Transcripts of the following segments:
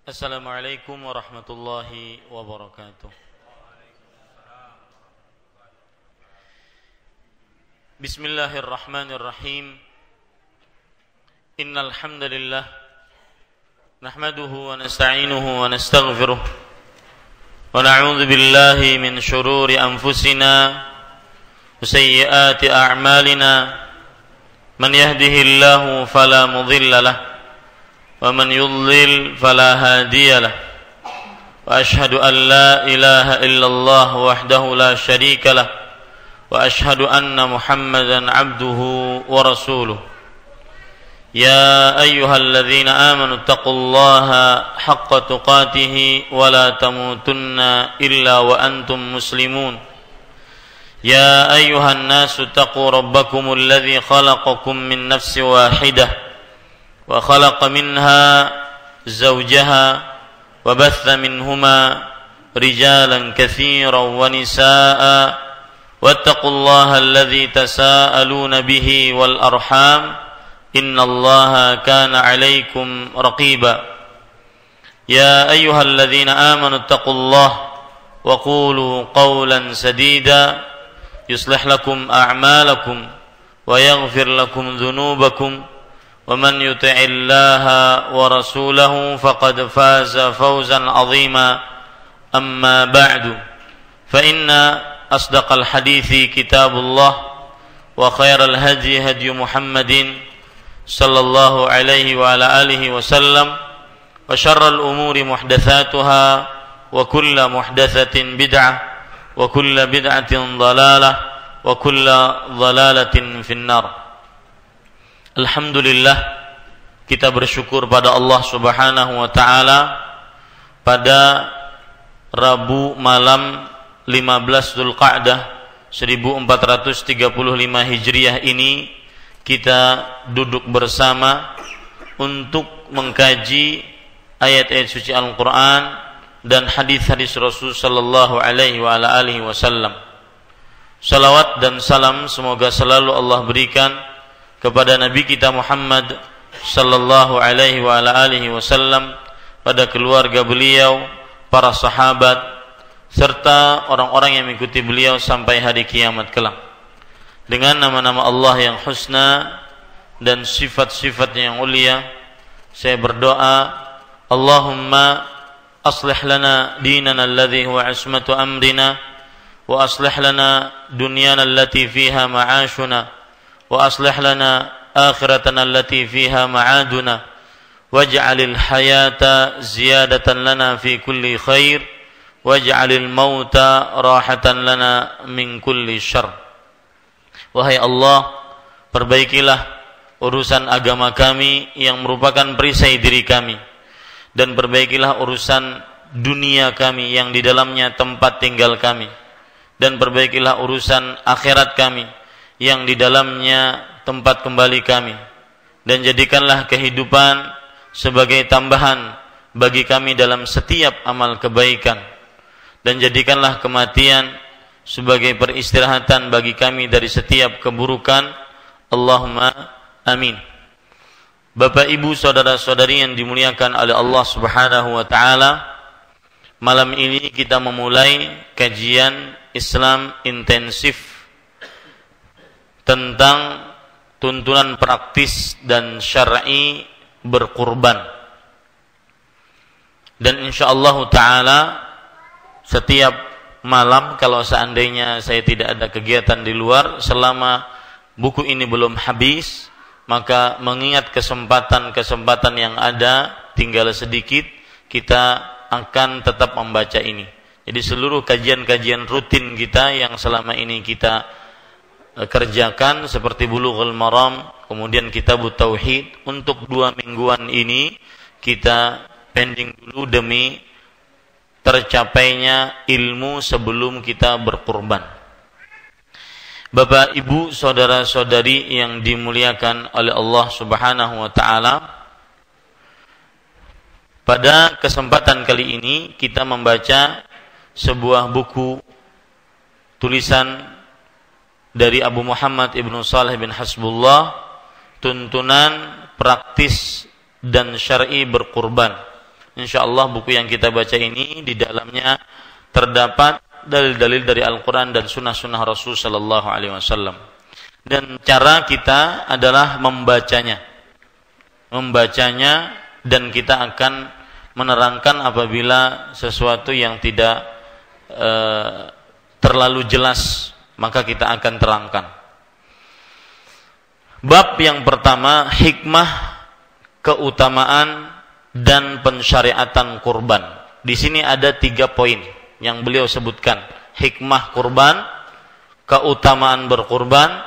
Assalamualaikum warahmatullahi wabarakatuh. Bismillahirrahmanirrahim. Innal hamdalillah nahmaduhu wa nasta'inuhu wa nastaghfiruh wa na'udzu billahi min shururi anfusina wa sayyiati a'malina. Man yahdihillahu fala mudilla lahu ومن يضلل فلا هادي له وأشهد أن لا إله إلا الله وحده لا شريك له وأشهد أن محمدا عبده ورسوله. يا أيها الذين آمنوا اتقوا الله حق تقاته ولا تموتن إلا وأنتم مسلمون. يا أيها الناس اتقوا ربكم الذي خلقكم من نفس واحدة وخلق منها زوجها وبث منهما رجالا كثيرا ونساء واتقوا الله الذي تساءلون به والأرحام إن الله كان عليكم رقيبا. يا أيها الذين آمنوا اتقوا الله وقولوا قولا سديدا يصلح لكم أعمالكم ويغفر لكم ذنوبكم ومن يطع الله ورسوله فقد فاز فوزا عظيما. أما بعد فإن أصدق الحديث كتاب الله وخير الهدي هدي محمد صلى الله عليه وعلى آله وسلم وشر الأمور محدثاتها وكل محدثة بدعة وكل بدعة ضلالة وكل ضلالة في النار. Alhamdulillah, kita bersyukur pada Allah Subhanahu wa taala pada Rabu malam 15 Dzulqa'dah 1435 Hijriah ini kita duduk bersama untuk mengkaji ayat-ayat suci Al-Qur'an dan hadis-hadis Rasul sallallahu alaihi wa ala alihi wasallam. Salawat dan salam semoga selalu Allah berikan kepada Nabi kita Muhammad sallallahu alaihi wa ala alihi wasallam, pada keluarga beliau, para sahabat, serta orang-orang yang mengikuti beliau sampai hari kiamat kelak. Dengan nama-nama Allah yang husna dan sifat-sifatnya yang mulia, saya berdoa, Allahumma aslih lana dinana alladhi huwa ismatu amrina wa aslih lana dunyana allati fiha ma'ashuna wa aslih lana akhiratana allati fiha ma'aduna waj'alil hayata ziyadatan lana fi kulli khair waj'alil mauta rahatan lana min kulli syarr. Wahai Allah, perbaikilah urusan agama kami yang merupakan perisai diri kami, dan perbaikilah urusan dunia kami yang di dalamnya tempat tinggal kami, dan perbaikilah urusan akhirat kami yang di dalamnya tempat kembali kami, dan jadikanlah kehidupan sebagai tambahan bagi kami dalam setiap amal kebaikan, dan jadikanlah kematian sebagai peristirahatan bagi kami dari setiap keburukan. Allahumma amin. Bapak Ibu, saudara-saudari yang dimuliakan oleh Allah Subhanahu wa taala, malam ini kita memulai kajian Islam intensif tentang tuntunan praktis dan syar'i berkurban. Dan insyaallah taala setiap malam, kalau seandainya saya tidak ada kegiatan di luar selama buku ini belum habis, maka mengingat kesempatan-kesempatan yang ada tinggal sedikit, kita akan tetap membaca ini. Jadi seluruh kajian-kajian rutin kita yang selama ini kita kerjakan seperti Bulughul Maram, kemudian Kitabut Tauhid, untuk 2 mingguan ini kita pending dulu demi tercapainya ilmu sebelum kita berkurban. Bapak, Ibu, saudara-saudari yang dimuliakan oleh Allah Subhanahu wa taala, pada kesempatan kali ini kita membaca sebuah buku tulisan dari Abu Muhammad Ibnu Saleh bin Hasbullah, tuntunan praktis dan syar'i berkurban. Insyaallah buku yang kita baca ini di dalamnya terdapat dalil-dalil dari Al-Quran dan sunnah-sunnah Rasul Sallallahu Alaihi Wasallam. Dan cara kita adalah membacanya, dan kita akan menerangkan apabila sesuatu yang tidak terlalu jelas, maka kita akan terangkan. Bab yang pertama, hikmah, keutamaan dan pensyariatan kurban. Di sini ada 3 poin yang beliau sebutkan: hikmah kurban, keutamaan berkurban,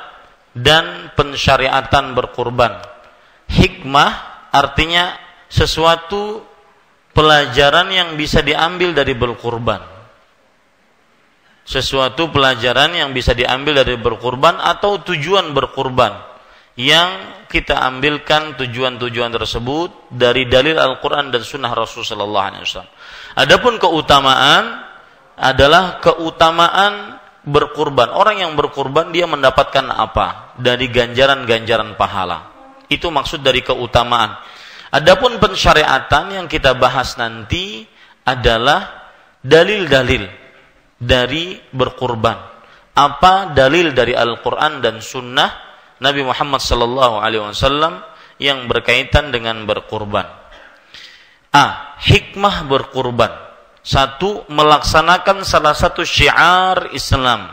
dan pensyariatan berkurban. Hikmah artinya sesuatu pelajaran yang bisa diambil dari berkurban. Sesuatu pelajaran yang bisa diambil dari berkurban atau tujuan berkurban, yang kita ambilkan tujuan-tujuan tersebut dari dalil Al-Quran dan Sunnah Rasul Sallallahu Alaihi Wasallam. Adapun keutamaan adalah keutamaan berkurban. Orang yang berkurban dia mendapatkan apa? Dari ganjaran-ganjaran pahala. Itu maksud dari keutamaan. Adapun pensyariatan yang kita bahas nanti adalah dalil-dalil dari berkurban. Apa dalil dari Al-Quran dan Sunnah Nabi Muhammad sallallahu alaihi wasallam yang berkaitan dengan berkurban. Hikmah berkurban. 1, melaksanakan salah satu syiar Islam.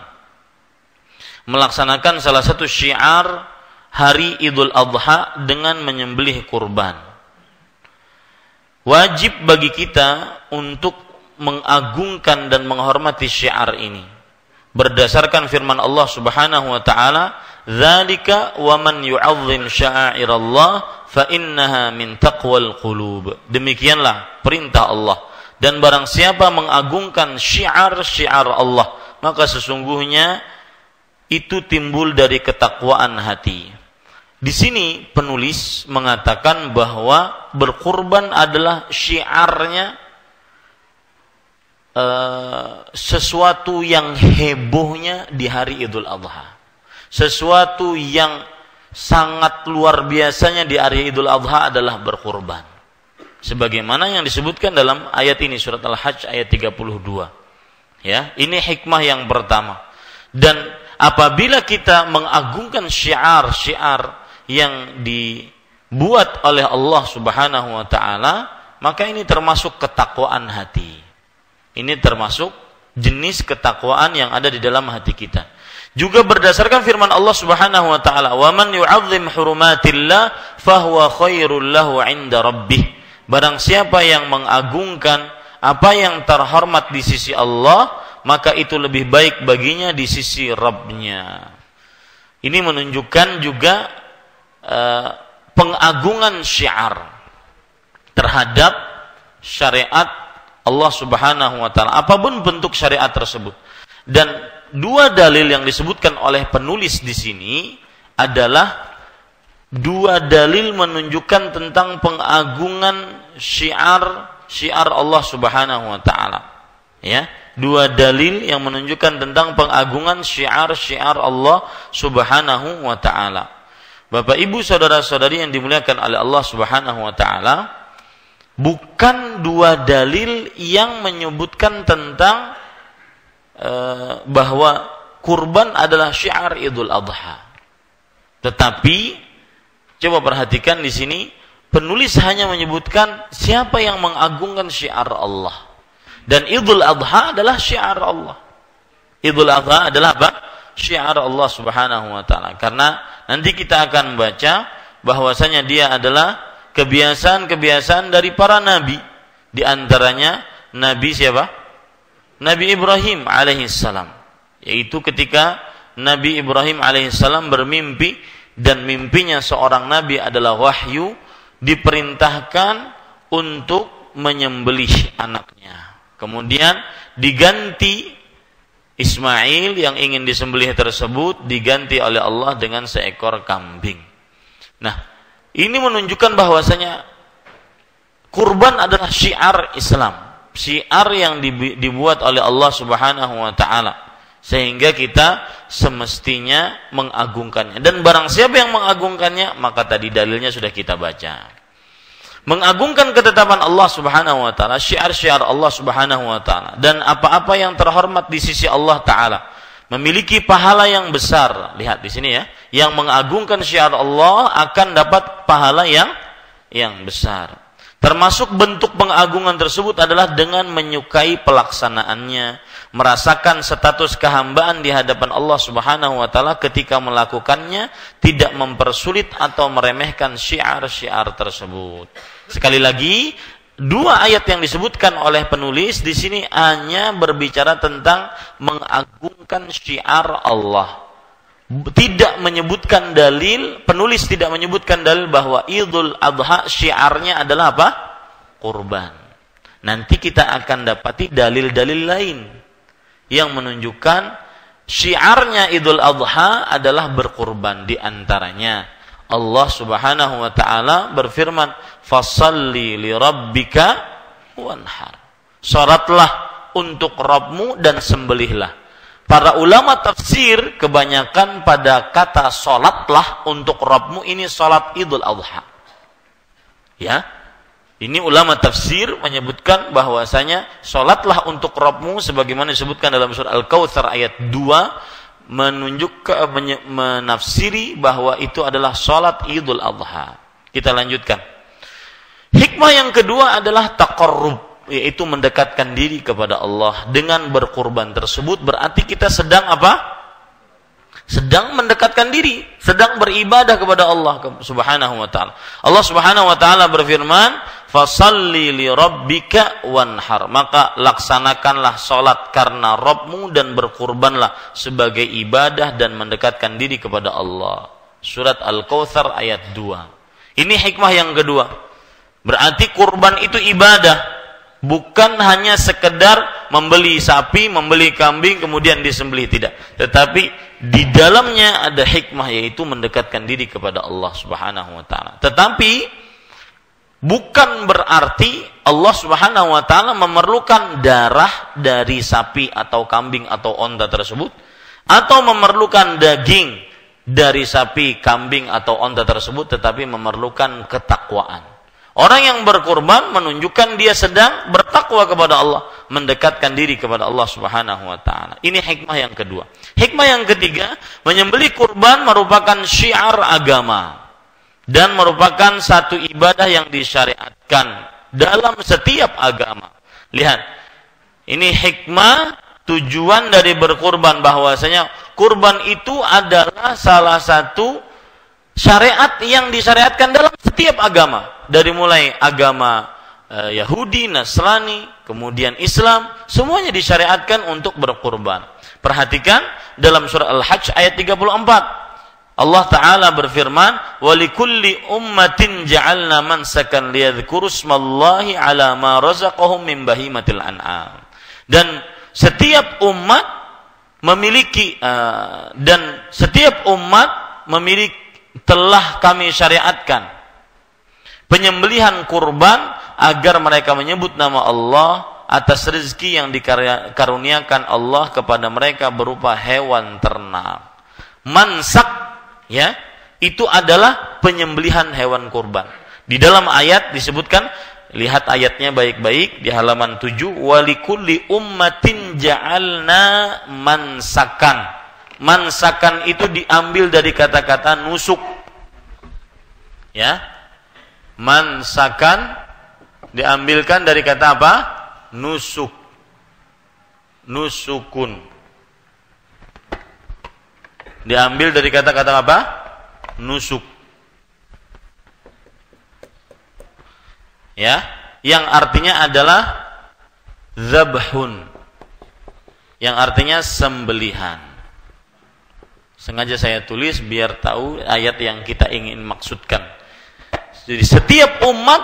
Melaksanakan salah satu syiar hari Idul Adha dengan menyembelih kurban. Wajib bagi kita untuk mengagungkan dan menghormati syiar ini. Berdasarkan firman Allah Subhanahu wa taala, "Dzalika wa man yu'azzim sya'airallah fa innaha min taqwal qulub." Demikianlah perintah Allah. Dan barang siapa mengagungkan syiar-syiar Allah, maka sesungguhnya itu timbul dari ketakwaan hati. Di sini penulis mengatakan bahwa berkurban adalah syiarnya sesuatu yang hebohnya di hari Idul Adha. Sesuatu yang sangat luar biasanya di hari Idul Adha adalah berkurban. Sebagaimana yang disebutkan dalam ayat ini, surat Al-Hajj ayat 32. Ya, ini hikmah yang pertama. Dan apabila kita mengagungkan syiar-syiar yang dibuat oleh Allah Subhanahu wa taala, maka ini termasuk ketakwaan hati. Ini termasuk jenis ketakwaan yang ada di dalam hati kita. Juga berdasarkan firman Allah Subhanahu wa taala, "Wa man yu'azzim hurumatillah fahuwa khairul lahu 'inda rabbih." Barang siapa yang mengagungkan apa yang terhormat di sisi Allah, maka itu lebih baik baginya di sisi Rabb-Nya. Ini menunjukkan juga pengagungan syiar terhadap syariat Allah Subhanahu wa taala, apapun bentuk syariat tersebut. Dan 2 dalil yang disebutkan oleh penulis di sini adalah 2 dalil menunjukkan tentang pengagungan syiar Allah Subhanahu wa taala. Ya, 2 dalil yang menunjukkan tentang pengagungan syiar Allah Subhanahu wa taala. Bapak Ibu saudara-saudari yang dimuliakan oleh Allah Subhanahu wa taala, bukan 2 dalil yang menyebutkan tentang bahwa kurban adalah syiar Idul Adha. Tetapi coba perhatikan di sini, penulis hanya menyebutkan siapa yang mengagungkan syiar Allah. Dan Idul Adha adalah syiar Allah. Idul Adha adalah apa? Syiar Allah Subhanahu wa taala. Karena nanti kita akan baca bahwasanya dia adalah kebiasaan-kebiasaan dari para nabi. Di antaranya Nabi siapa? Nabi Ibrahim alaihissalam. Yaitu ketika Nabi Ibrahim alaihissalam bermimpi, dan mimpinya seorang nabi adalah wahyu, diperintahkan untuk menyembelih anaknya. Kemudian diganti Ismail yang ingin disembelih tersebut diganti oleh Allah dengan seekor kambing. Nah, ini menunjukkan bahwasanya kurban adalah syiar Islam, syiar yang dibuat oleh Allah Subhanahu wa taala, sehingga kita semestinya mengagungkannya. Dan barang siapa yang mengagungkannya, maka tadi dalilnya sudah kita baca. mengagungkan ketetapan Allah Subhanahu wa taala, syiar-syiar Allah Subhanahu wa taala, dan apa-apa yang terhormat di sisi Allah taala memiliki pahala yang besar. Lihat di sini ya, yang mengagungkan syiar Allah akan dapat pahala yang besar. Termasuk bentuk pengagungan tersebut adalah dengan menyukai pelaksanaannya, merasakan status kehambaan di hadapan Allah Subhanahu wa taala ketika melakukannya, tidak mempersulit atau meremehkan syiar-syiar tersebut. Sekali lagi, dua ayat yang disebutkan oleh penulis di sini hanya berbicara tentang mengagungkan syiar Allah. Tidak menyebutkan dalil, penulis tidak menyebutkan dalil bahwa Idul Adha syiarnya adalah apa? Kurban. Nanti kita akan dapati dalil-dalil lain yang menunjukkan syiarnya Idul Adha adalah berkurban. Di antaranya Allah Subhanahu wa taala berfirman, "Fashalli li rabbika wanhar." Salatlah untuk Rabbmu dan sembelihlah. Para ulama tafsir kebanyakan pada kata salatlah untuk Rabbmu ini salat Idul Adha. Ya. Ini ulama tafsir menyebutkan bahwasanya salatlah untuk Rabbmu sebagaimana disebutkan dalam surah Al-Kautsar ayat 2 menunjukkan menafsiri bahwa itu adalah salat Idul Adha. Kita lanjutkan. Hikmah yang kedua adalah taqarrub, yaitu mendekatkan diri kepada Allah. Dengan berkurban tersebut berarti kita sedang apa? Sedang mendekatkan diri, sedang beribadah kepada Allah Subhanahu wa taala. Allah Subhanahu wa taala berfirman, "Fashalli li rabbika wanhar." Maka laksanakanlah salat karena Rabbmu dan berkurbanlah sebagai ibadah dan mendekatkan diri kepada Allah. Surat Al-Kautsar ayat 2. Ini hikmah yang kedua. Berarti kurban itu ibadah. Bukan hanya sekedar membeli sapi, membeli kambing, kemudian disembelih, tidak. Tetapi di dalamnya ada hikmah, yaitu mendekatkan diri kepada Allah Subhanahu wa taala. Tetapi bukan berarti Allah Subhanahu wa taala memerlukan darah dari sapi atau kambing atau onta tersebut, atau memerlukan daging dari sapi, kambing atau onta tersebut, tetapi memerlukan ketakwaan. Orang yang berkurban menunjukkan dia sedang bertakwa kepada Allah, mendekatkan diri kepada Allah Subhanahu wa taala. Ini hikmah yang kedua. Hikmah yang ketiga, menyembelih kurban merupakan syiar agama dan merupakan satu ibadah yang disyariatkan dalam setiap agama. Lihat, ini hikmah tujuan dari berkurban, bahwasanya kurban itu adalah salah satu syariat yang disyariatkan dalam setiap agama. Dari mulai agama Yahudi, Nasrani, kemudian Islam, semuanya disyariatkan untuk berkurban. Perhatikan dalam surah Al-Hajj ayat 34. Allah Ta'ala berfirman, وَلِكُلِّ أُمَّةٍ جَعَلْنَا مَنْسَكًا لِيَذْكُرُوا اسْمَ اللَّهِ عَلَى مَا رَزَقَهُم مِّن بَهِيمَةِ الْأَنْعَامِ. Dan setiap umat memiliki telah kami syariatkan penyembelihan kurban agar mereka menyebut nama Allah atas rezeki yang dikaruniakan Allah kepada mereka berupa hewan ternak. Mansak, ya, itu adalah penyembelihan hewan kurban. Di dalam ayat disebutkan, lihat ayatnya baik-baik di halaman 7, walikulli ummatin ja'alna mansakan. Mansakan itu diambil dari kata-kata nusuk. Ya. Mansakan diambilkan dari kata apa? Nusuk. Nusukun. Diambil dari kata-kata apa? Nusuk. Ya, yang artinya adalah zabhun. Yang artinya sembelihan. Sengaja saya tulis biar tahu ayat yang kita ingin maksudkan. Jadi setiap umat,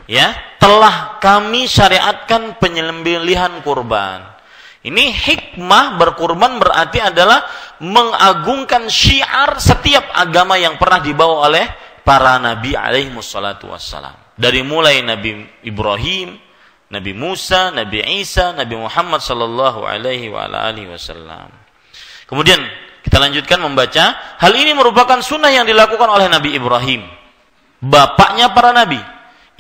ya, telah kami syariatkan penyembelihan kurban. Ini hikmah berkurban berarti adalah mengagungkan syiar setiap agama yang pernah dibawa oleh para nabi alaihi wassalatu wassalam. Dari mulai Nabi Ibrahim, Nabi Musa, Nabi Isa, Nabi Muhammad sallallahu alaihi wa alihi wasallam. Kemudian kita lanjutkan membaca. Hal ini merupakan sunnah yang dilakukan oleh Nabi Ibrahim, bapaknya para nabi.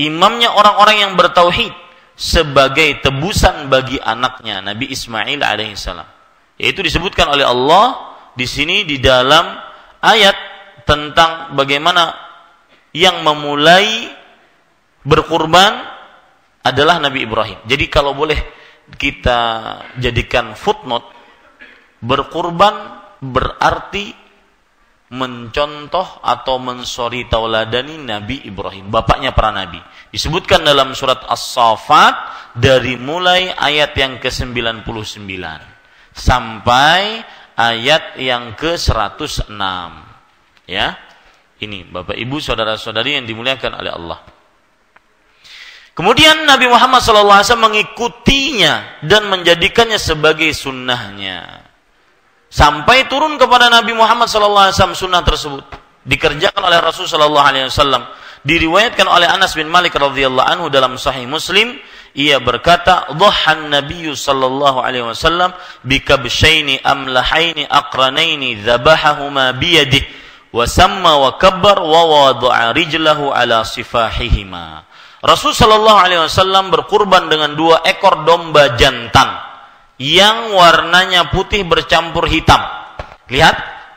imamnya orang-orang yang bertauhid, sebagai tebusan bagi anaknya Nabi Ismail alaihissalam. Yaitu disebutkan oleh Allah di sini di dalam ayat tentang bagaimana yang memulai berkurban adalah Nabi Ibrahim. Jadi kalau boleh kita jadikan footnote, berkurban berarti mencontoh atau mensori tauladani Nabi Ibrahim, bapaknya para nabi. Disebutkan dalam surat As-Saffat dari mulai ayat yang ke-99 sampai ayat yang ke-106. Ya. Ini Bapak Ibu saudara-saudari yang dimuliakan oleh Allah. Kemudian Nabi Muhammad SAW mengikutinya dan menjadikannya sebagai sunnahnya. Sampai turun kepada Nabi Muhammad SAW sunnah tersebut dikerjakan oleh Rasul SAW. Diriwayatkan oleh Anas bin Malik radhiyallahu anhu dalam Sahih Muslim, ia berkata, "Dhahan Nabiyyu sallallahu alaihi wasallam bikabshaini amlahaini aqranaini dzabahahuma biyadihi wa samma wa kabbar wa wada'a rijlahu ala sifahihima." Rasul sallallahu alaihi wasallam berkurban dengan 2 ekor domba jantan yang warnanya putih bercampur hitam. Lihat,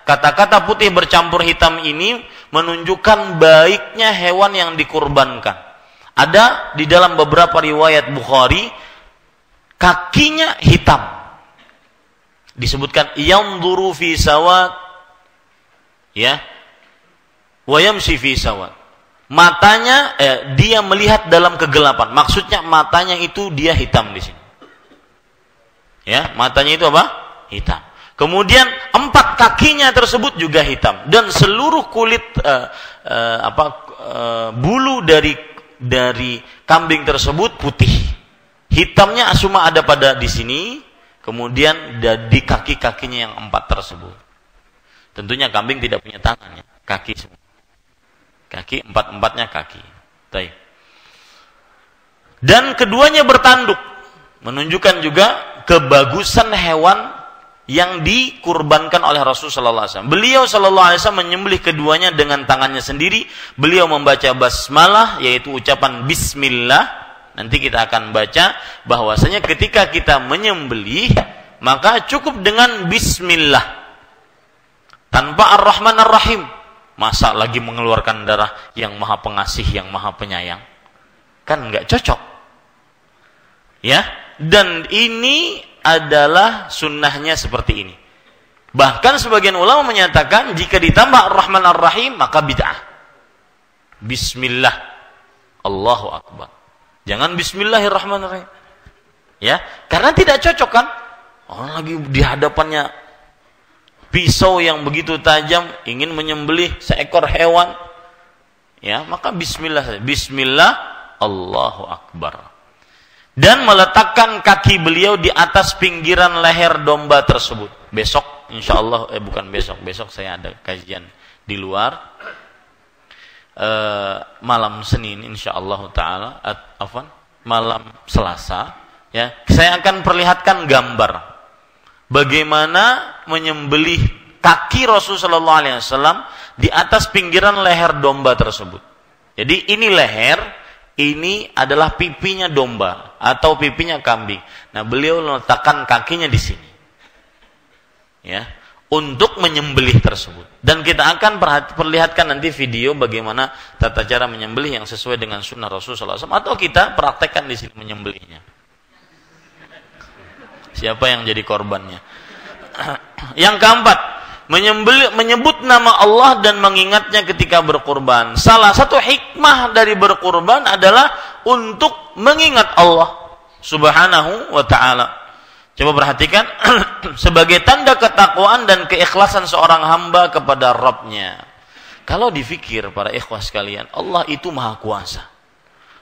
kata-kata putih bercampur hitam ini menunjukkan baiknya hewan yang dikurbankan. Ada di dalam beberapa riwayat Bukhari, kakinya hitam. Disebutkan yanzuru fi sawat, ya, wa yamshi fi sawat. Matanya dia melihat dalam kegelapan. Maksudnya matanya itu dia hitam di sini. Ya, matanya itu apa? Hitam. Kemudian 4 kakinya tersebut juga hitam dan seluruh kulit bulu dari kambing tersebut putih. Hitamnya cuma ada pada di sini, kemudian di kaki-kakinya yang 4 tersebut. Tentunya kambing tidak punya tangan, ya, kaki semua. Kaki 4-4-nya kaki. Baik. Dan keduanya bertanduk, menunjukkan juga kebagusan hewan yang dikurbankan oleh Rasul sallallahu alaihi wasallam. Beliau sallallahu alaihi wasallam menyembelih keduanya dengan tangannya sendiri. Beliau membaca basmalah, yaitu ucapan bismillah. Nanti kita akan baca bahwasanya ketika kita menyembelih maka cukup dengan bismillah. Tanpa ar-Rahman ar-Rahim. Masa lagi mengeluarkan darah yang Maha Pengasih, yang Maha Penyayang? Kan enggak cocok. Ya, dan ini adalah sunnahnya seperti ini. Bahkan sebagian ulama menyatakan jika ditambah Ar-Rahman Ar-Rahim maka bid'ah. Bismillah, Allahu Akbar. Jangan Bismillahirrahmanirrahim. Ya, karena tidak cocok kan? Orang lagi di hadapannya pisau yang begitu tajam, ingin menyembelih seekor hewan. Ya, maka bismillah, bismillah, Allahu Akbar. Dan meletakkan kaki beliau di atas pinggiran leher domba tersebut. Besok insyaallah, bukan besok saya ada kajian di luar, malam Senin insyaallah taala, malam Selasa, ya, saya akan perlihatkan gambar bagaimana menyembelih kaki Rasulullah sallallahu alaihi wasallam di atas pinggiran leher domba tersebut. Jadi ini leher, ini adalah pipinya domba atau pipinya kambing. Nah, beliau meletakkan kakinya di sini, ya, untuk menyembelih tersebut. Dan kita akan perlihatkan nanti video bagaimana tata cara menyembelih yang sesuai dengan sunnah Rasulullah SAW, atau kita praktekkan di sini menyembelihnya. Siapa yang jadi korbannya? Yang keempat, menyebut nama Allah dan mengingatnya ketika berkurban. Salah satu hikmah dari berkurban adalah untuk mengingat Allah Subhanahu wa ta'ala. Coba perhatikan, sebagai tanda ketakwaan dan keikhlasan seorang hamba kepada Rabb-Nya. Kalau difikir para ikhwah sekalian, Allah itu maha kuasa.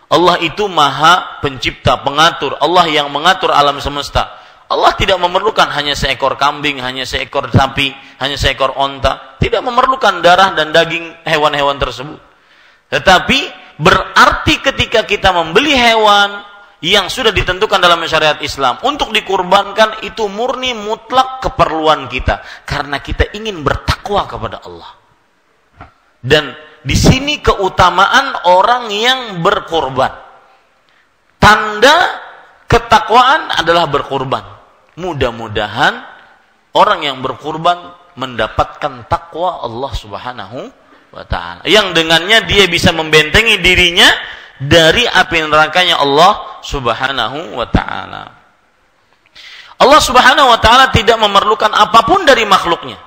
Allah itu maha pencipta, pengatur. Allah yang mengatur alam semesta. Allah tidak memerlukan hanya seekor kambing, hanya seekor sapi, hanya seekor onta. Tidak memerlukan darah dan daging hewan-hewan tersebut. Tetapi berarti ketika kita membeli hewan yang sudah ditentukan dalam syariat Islam untuk dikurbankan, itu murni mutlak keperluan kita. Karena kita ingin bertakwa kepada Allah. Dan Di sini keutamaan orang yang berkorban. Tanda ketakwaan adalah berkorban. Mudah-mudahan orang yang berkorban mendapatkan takwa Allah Subhanahu wa ta'ala, yang dengannya dia bisa membentengi dirinya dari api nerakanya Allah Subhanahu wa ta'ala. Allah Subhanahu wa ta'ala tidak memerlukan apapun dari makhluknya,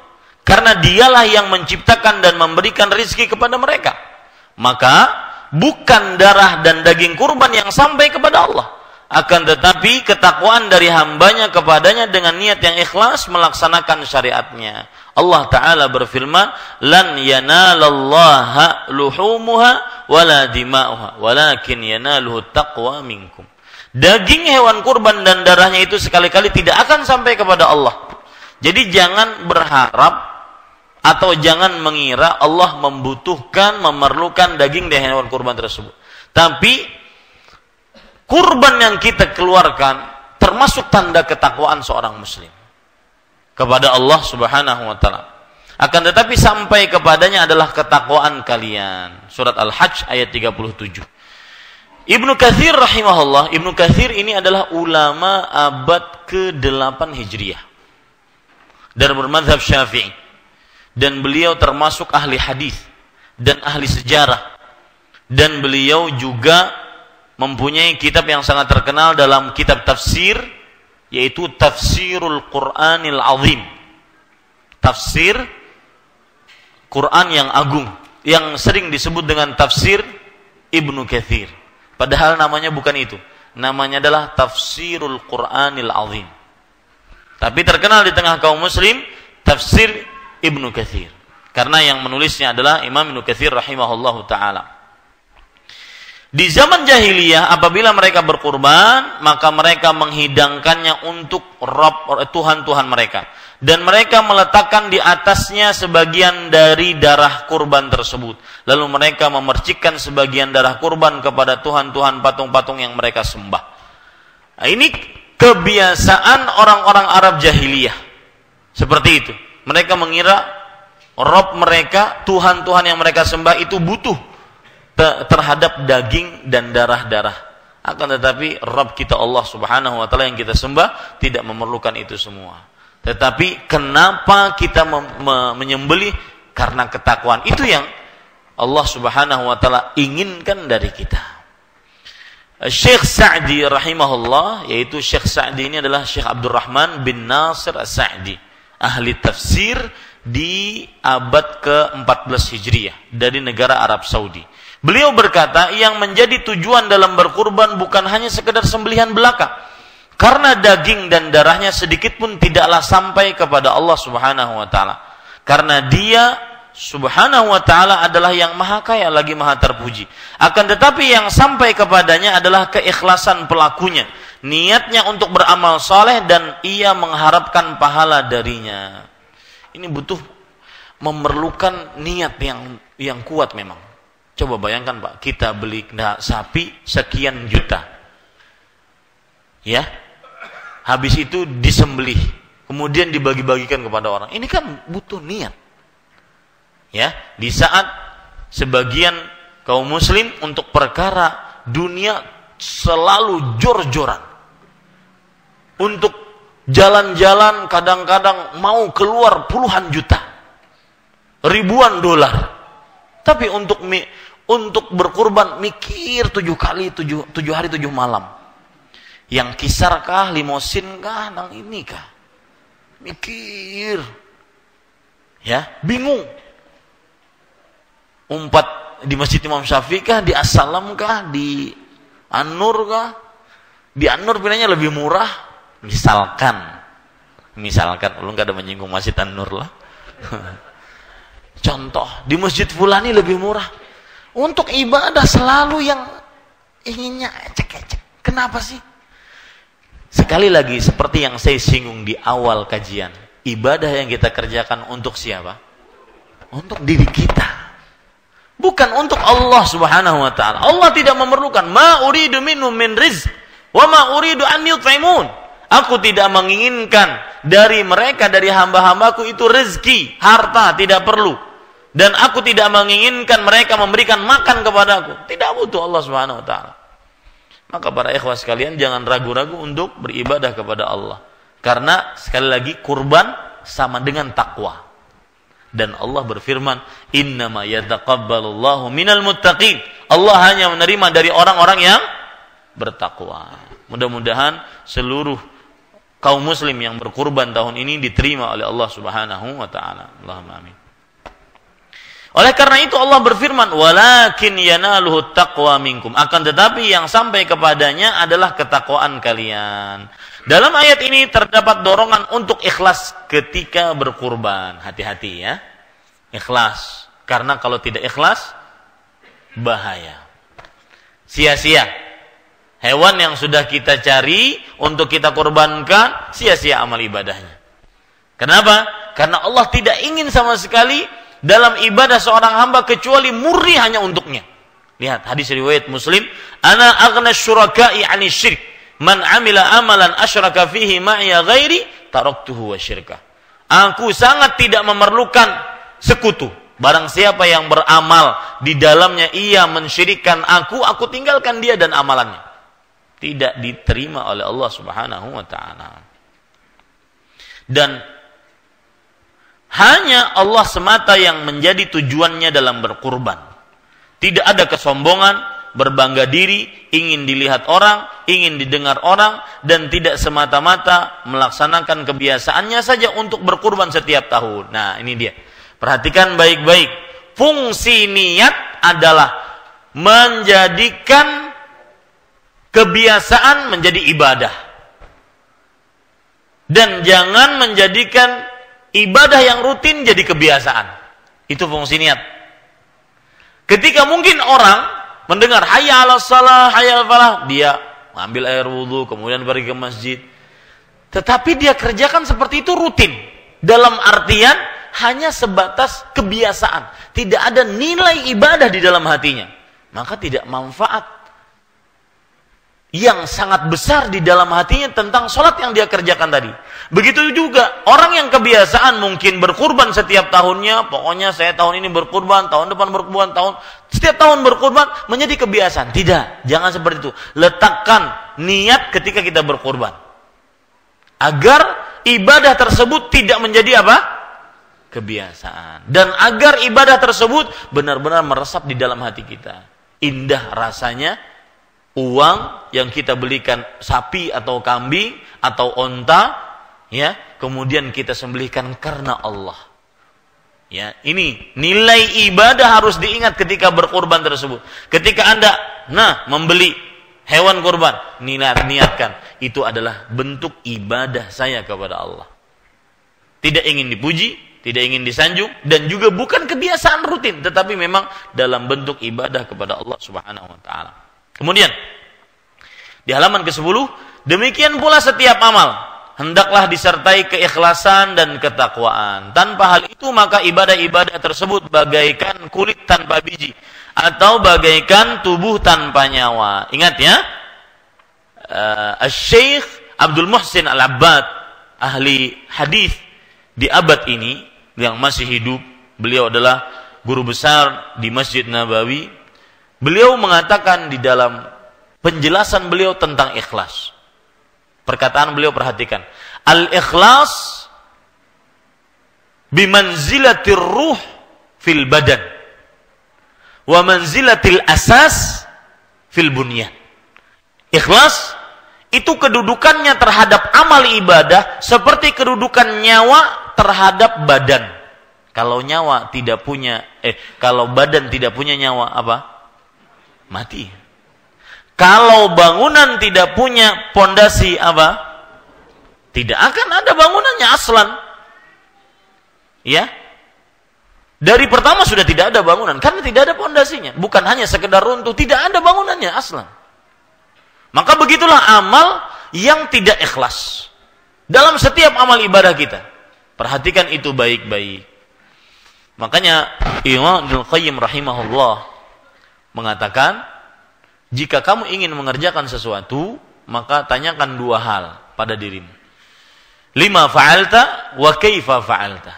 karena dialah yang menciptakan dan memberikan rizki kepada mereka. Maka bukan darah dan daging kurban yang sampai kepada Allah, akan tetapi ketakwaan dari hambanya kepadanya dengan niat yang ikhlas melaksanakan syariatnya. Allah Ta'ala berfirman, lan yanalallaha luhumuha wala dima'uha walakin yanaluhu taqwa minkum. Daging hewan kurban dan darahnya itu sekali-kali tidak akan sampai kepada Allah. Jadi jangan berharap atau jangan mengira Allah membutuhkan, memerlukan daging dan hewan kurban tersebut. Tapi kurban yang kita keluarkan termasuk tanda ketakwaan seorang muslim kepada Allah Subhanahu wa ta'ala. Akan tetapi sampai kepadanya adalah ketakwaan kalian. Surat Al-Hajj ayat 37. Ibnu Katsir rahimahullah, Ibnu Katsir ini adalah ulama abad ke-8 Hijriah dan bermadzhab Syafi'i, dan beliau termasuk ahli hadis dan ahli sejarah, dan beliau juga mempunyai kitab yang sangat terkenal dalam kitab tafsir, yaitu Tafsirul Qur'anil Azim, tafsir Quran yang agung, yang sering disebut dengan tafsir Ibnu Katsir. Padahal namanya bukan itu, namanya adalah Tafsirul Qur'anil Azim. Tapi terkenal di tengah kaum muslim tafsir Ibnu Katsir, karena yang menulisnya adalah Imam Ibnu Katsir rahimahullahu ta'ala. Di zaman jahiliyah apabila mereka berkurban, maka mereka menghidangkannya untuk Tuhan-Tuhan mereka, dan mereka meletakkan di atasnya sebagian dari darah kurban tersebut. Lalu mereka memercikkan sebagian darah kurban kepada Tuhan-Tuhan patung-patung yang mereka sembah. Nah, ini kebiasaan orang-orang Arab jahiliyah. Seperti itu. Mereka mengira Rob mereka, Tuhan-Tuhan yang mereka sembah itu butuh terhadap daging dan darah-darah. Akan tetapi Rabb kita Allah Subhanahu wa ta'ala yang kita sembah tidak memerlukan itu semua. Tetapi kenapa kita menyembelih? Karena ketakwaan. Itu yang Allah Subhanahu wa ta'ala inginkan dari kita. Syekh Sa'di rahimahullah, yaitu Syekh Sa'di ini adalah Syekh Abdurrahman bin Nasir As-Sa'di, ahli tafsir di abad ke-14 Hijriah dari negara Arab Saudi. Beliau berkata, yang menjadi tujuan dalam berkurban bukan hanya sekedar sembelihan belaka, karena daging dan darahnya sedikit pun tidaklah sampai kepada Allah Subhanahu wa ta'ala, karena Dia Subhanahu wa ta'ala adalah yang maha kaya lagi maha terpuji. Akan tetapi yang sampai kepadanya adalah keikhlasan pelakunya, niatnya untuk beramal saleh, dan ia mengharapkan pahala darinya. Ini butuh, memerlukan niat yang kuat memang. Coba bayangkan Pak, kita beli sapi sekian juta, ya, habis itu disembelih, kemudian dibagi-bagikan kepada orang. Ini kan butuh niat, ya. Di saat sebagian kaum muslim untuk perkara dunia selalu jor-joran, untuk jalan-jalan kadang-kadang mau keluar puluhan juta, ribuan dolar, tapi untuk berkurban mikir 7 hari 7 malam. Yang kisar kah, limosin kah, nang ini kah? Mikir. Ya, bingung. Umpat di Masjid Imam Syafi'i kah, di As-Salam kah, di An-Nur kah? Di An-Nur pilihannya lebih murah. Misalkan lu enggak ada menyinggung Masjid An-Nur lah. Contoh, di Masjid Fulani lebih murah. Untuk ibadah selalu yang inginnya ecek-ecek. Kenapa sih? Sekali lagi, seperti yang saya singgung di awal kajian, ibadah yang kita kerjakan untuk siapa? Untuk diri kita, bukan untuk Allah Subhanahu wa ta'ala. Allah tidak memerlukan, ma uridu minhum min rizq wa ma uridu an yut'imun. Aku tidak menginginkan dari mereka, dari hamba-hambaku itu rezeki, harta, tidak perlu. dan aku tidak menginginkan mereka memberikan makan kepadaku. Tidak butuh Allah Subhanahu wa taala. Maka para ikhwah sekalian, jangan ragu-ragu untuk beribadah kepada Allah. Karena sekali lagi kurban sama dengan takwa. Dan Allah berfirman, "Innama yataqabbalullahu minal muttaqin." Allah hanya menerima dari orang-orang yang bertakwa. Mudah-mudahan seluruh kaum muslim yang berkurban tahun ini diterima oleh Allah Subhanahu wa taala. Allahumma amin. Oleh karena itu Allah berfirman, "Walakin yanaluhu taqwa minkum." Akan tetapi yang sampai kepadanya adalah ketakwaan kalian. Dalam ayat ini terdapat dorongan untuk ikhlas ketika berkurban. Hati-hati ya. Ikhlas. Karena kalau tidak ikhlas, bahaya. Sia-sia. Hewan yang sudah kita cari untuk kita kurbankan, sia-sia amal ibadahnya. Kenapa? Karena Allah tidak ingin sama sekali dalam ibadah seorang hamba kecuali murni hanya untuknya. Lihat hadis riwayat Muslim, "Ana aghna syuraka'i 'ani syirk. Man 'amila amalan asyraka fihi ma'iya ghairi, taraktuhu wa syirkah." Aku sangat tidak memerlukan sekutu. Barang siapa yang beramal di dalamnya ia mensyirikkan aku tinggalkan dia dan amalannya. Tidak diterima oleh Allah Subhanahu wa taala. Dan hanya Allah semata yang menjadi tujuannya dalam berkurban. Tidak ada kesombongan, berbangga diri, ingin dilihat orang, ingin didengar orang, dan tidak semata-mata melaksanakan kebiasaannya saja untuk berkurban setiap tahun. Nah, ini dia. Perhatikan baik-baik. Fungsi niat adalah menjadikan kebiasaan menjadi ibadah. Dan jangan menjadikan ibadah yang rutin jadi kebiasaan. Itu fungsi niat. Ketika mungkin orang mendengar hayya 'alas shalah, hayya 'alal falah, dia ambil air wudu, kemudian pergi ke masjid. Tetapi dia kerjakan seperti itu rutin. Dalam artian hanya sebatas kebiasaan. Tidak ada nilai ibadah di dalam hatinya. Maka tidak manfaat yang sangat besar di dalam hatinya tentang sholat yang dia kerjakan tadi. Begitu juga orang yang kebiasaan mungkin berkurban setiap tahunnya, pokoknya saya tahun ini berkurban, tahun depan berkurban, setiap tahun berkurban menjadi kebiasaan. Tidak, jangan seperti itu. Letakkan niat ketika kita berkurban, agar ibadah tersebut tidak menjadi apa? Kebiasaan. Dan agar ibadah tersebut benar-benar meresap di dalam hati kita. Indah rasanya uang yang kita belikan sapi atau kambing atau onta, ya, kemudian kita sembelihkan karena Allah. Ya, ini nilai ibadah harus diingat ketika berkurban tersebut. Ketika Anda membeli hewan kurban, niatkan itu adalah bentuk ibadah saya kepada Allah. Tidak ingin dipuji, tidak ingin disanjung, dan juga bukan kebiasaan rutin, tetapi memang dalam bentuk ibadah kepada Allah Subhanahu wa taala. Kemudian di halaman ke-10, demikian pula setiap amal hendaklah disertai keikhlasan dan ketakwaan. Tanpa hal itu maka ibadah-ibadah tersebut bagaikan kulit tanpa biji atau bagaikan tubuh tanpa nyawa. Ingat ya, Syekh Abdul Muhsin Al-Abbad, ahli hadis di abad ini yang masih hidup, beliau adalah guru besar di Masjid Nabawi. Beliau mengatakan di dalam penjelasan beliau tentang ikhlas. Perkataan beliau, perhatikan. Al-ikhlas bimanzilatir ruh fil badan wa manzilatil asas fil bunyan. Ikhlas itu kedudukannya terhadap amal ibadah seperti kedudukan nyawa terhadap badan. Kalau nyawa tidak punya kalau badan tidak punya nyawa, apa? Mati. Kalau bangunan tidak punya pondasi, apa? Tidak akan ada bangunannya aslan. Ya. Dari pertama sudah tidak ada bangunan karena tidak ada pondasinya. Bukan hanya sekedar runtuh, tidak ada bangunannya aslan. Maka begitulah amal yang tidak ikhlas dalam setiap amal ibadah kita. Perhatikan itu baik-baik. Makanya Imam Ibnu Qayyim rahimahullah mengatakan, jika kamu ingin mengerjakan sesuatu, maka tanyakan dua hal pada dirimu. Lima fa'alta wa kaifa fa'alta.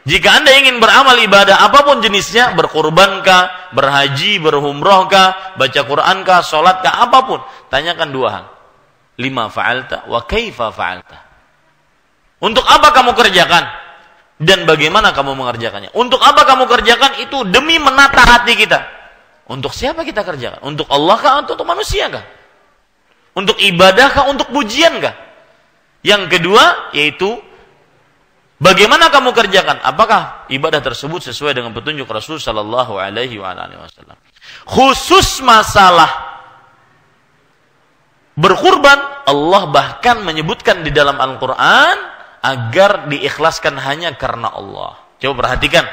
Jika Anda ingin beramal ibadah apapun jenisnya, berkurbankah, berhaji, berumrahkah, baca Qur'ankah, salatkah, apapun, tanyakan dua hal. Lima fa'alta wa kaifa fa'alta. Untuk apa kamu kerjakan dan bagaimana kamu mengerjakannya? Untuk apa kamu kerjakan itu demi menata hati kita. Untuk siapa kita kerjakan? Untuk Allah kah atau untuk manusia kah? Untuk ibadah kah, untuk pujian kah? Yang kedua yaitu bagaimana kamu kerjakan? Apakah ibadah tersebut sesuai dengan petunjuk Rasul sallallahu alaihi wasallam? Khusus masalah berkurban, Allah bahkan menyebutkan di dalam Al-Qur'an agar diikhlaskan hanya karena Allah. Coba perhatikan.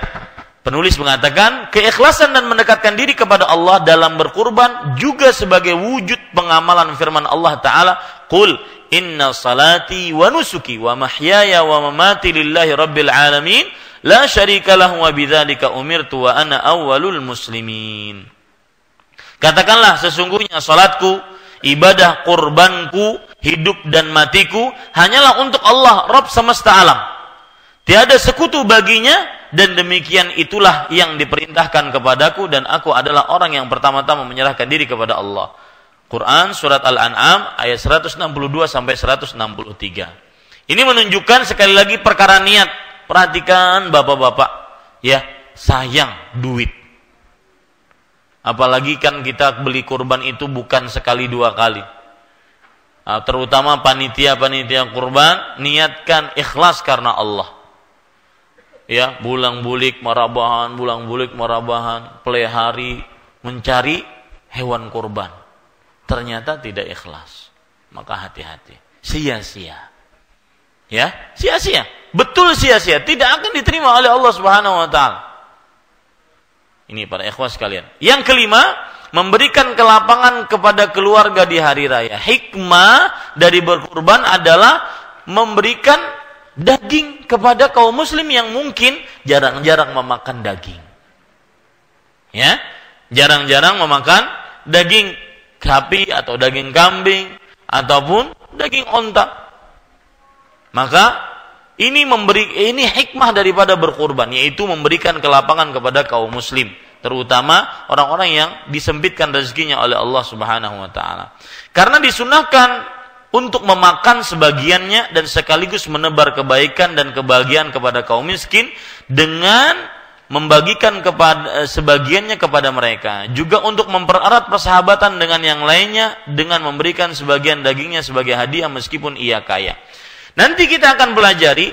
Penulis mengatakan, keikhlasan dan mendekatkan diri kepada Allah dalam berkurban juga sebagai wujud pengamalan firman Allah Ta'ala, Qul inna salati wa nusuki wa mahyaya wa mamati lillahi rabbil alamin, la syarika lahu wa bidzalika umirtu wa ana awwalul muslimin. Katakanlah, sesungguhnya salatku, ibadah kurbanku, hidup dan matiku hanyalah untuk Allah, Rabb semesta alam. Tiada sekutu baginya, dan demikian itulah yang diperintahkan kepadaku, dan aku adalah orang yang pertama-tama menyerahkan diri kepada Allah. Quran surat Al-An'am ayat 162 sampai 163. Ini menunjukkan sekali lagi perkara niat. Perhatikan bapak-bapak, ya, sayang duit. Apalagi kan kita beli kurban itu bukan sekali dua kali. Terutama panitia-panitia kurban, niatkan ikhlas karena Allah. Ya, bulang-bulik marabahan, pelihari mencari hewan kurban. Ternyata tidak ikhlas. Maka hati-hati. Sia-sia. Ya, sia-sia. Betul sia-sia. Tidak akan diterima oleh Allah Subhanahu wa taala. Ini para ikhwas sekalian. Yang kelima, memberikan kelapangan kepada keluarga di hari raya. Hikmah dari berkurban adalah memberikan daging kepada kaum muslim yang mungkin jarang-jarang memakan daging. Ya, jarang-jarang memakan daging sapi atau daging kambing ataupun daging onta. Maka ini hikmah daripada berkurban, yaitu memberikan kelapangan kepada kaum muslim, terutama orang-orang yang disempitkan rezekinya oleh Allah Subhanahu wa taala. Karena disunahkan untuk memakan sebagiannya dan sekaligus menebar kebaikan dan kebahagiaan kepada kaum miskin dengan membagikan sebagiannya kepada mereka. Juga untuk mempererat persahabatan dengan yang lainnya dengan memberikan sebagian dagingnya sebagai hadiah meskipun ia kaya. Nanti kita akan pelajari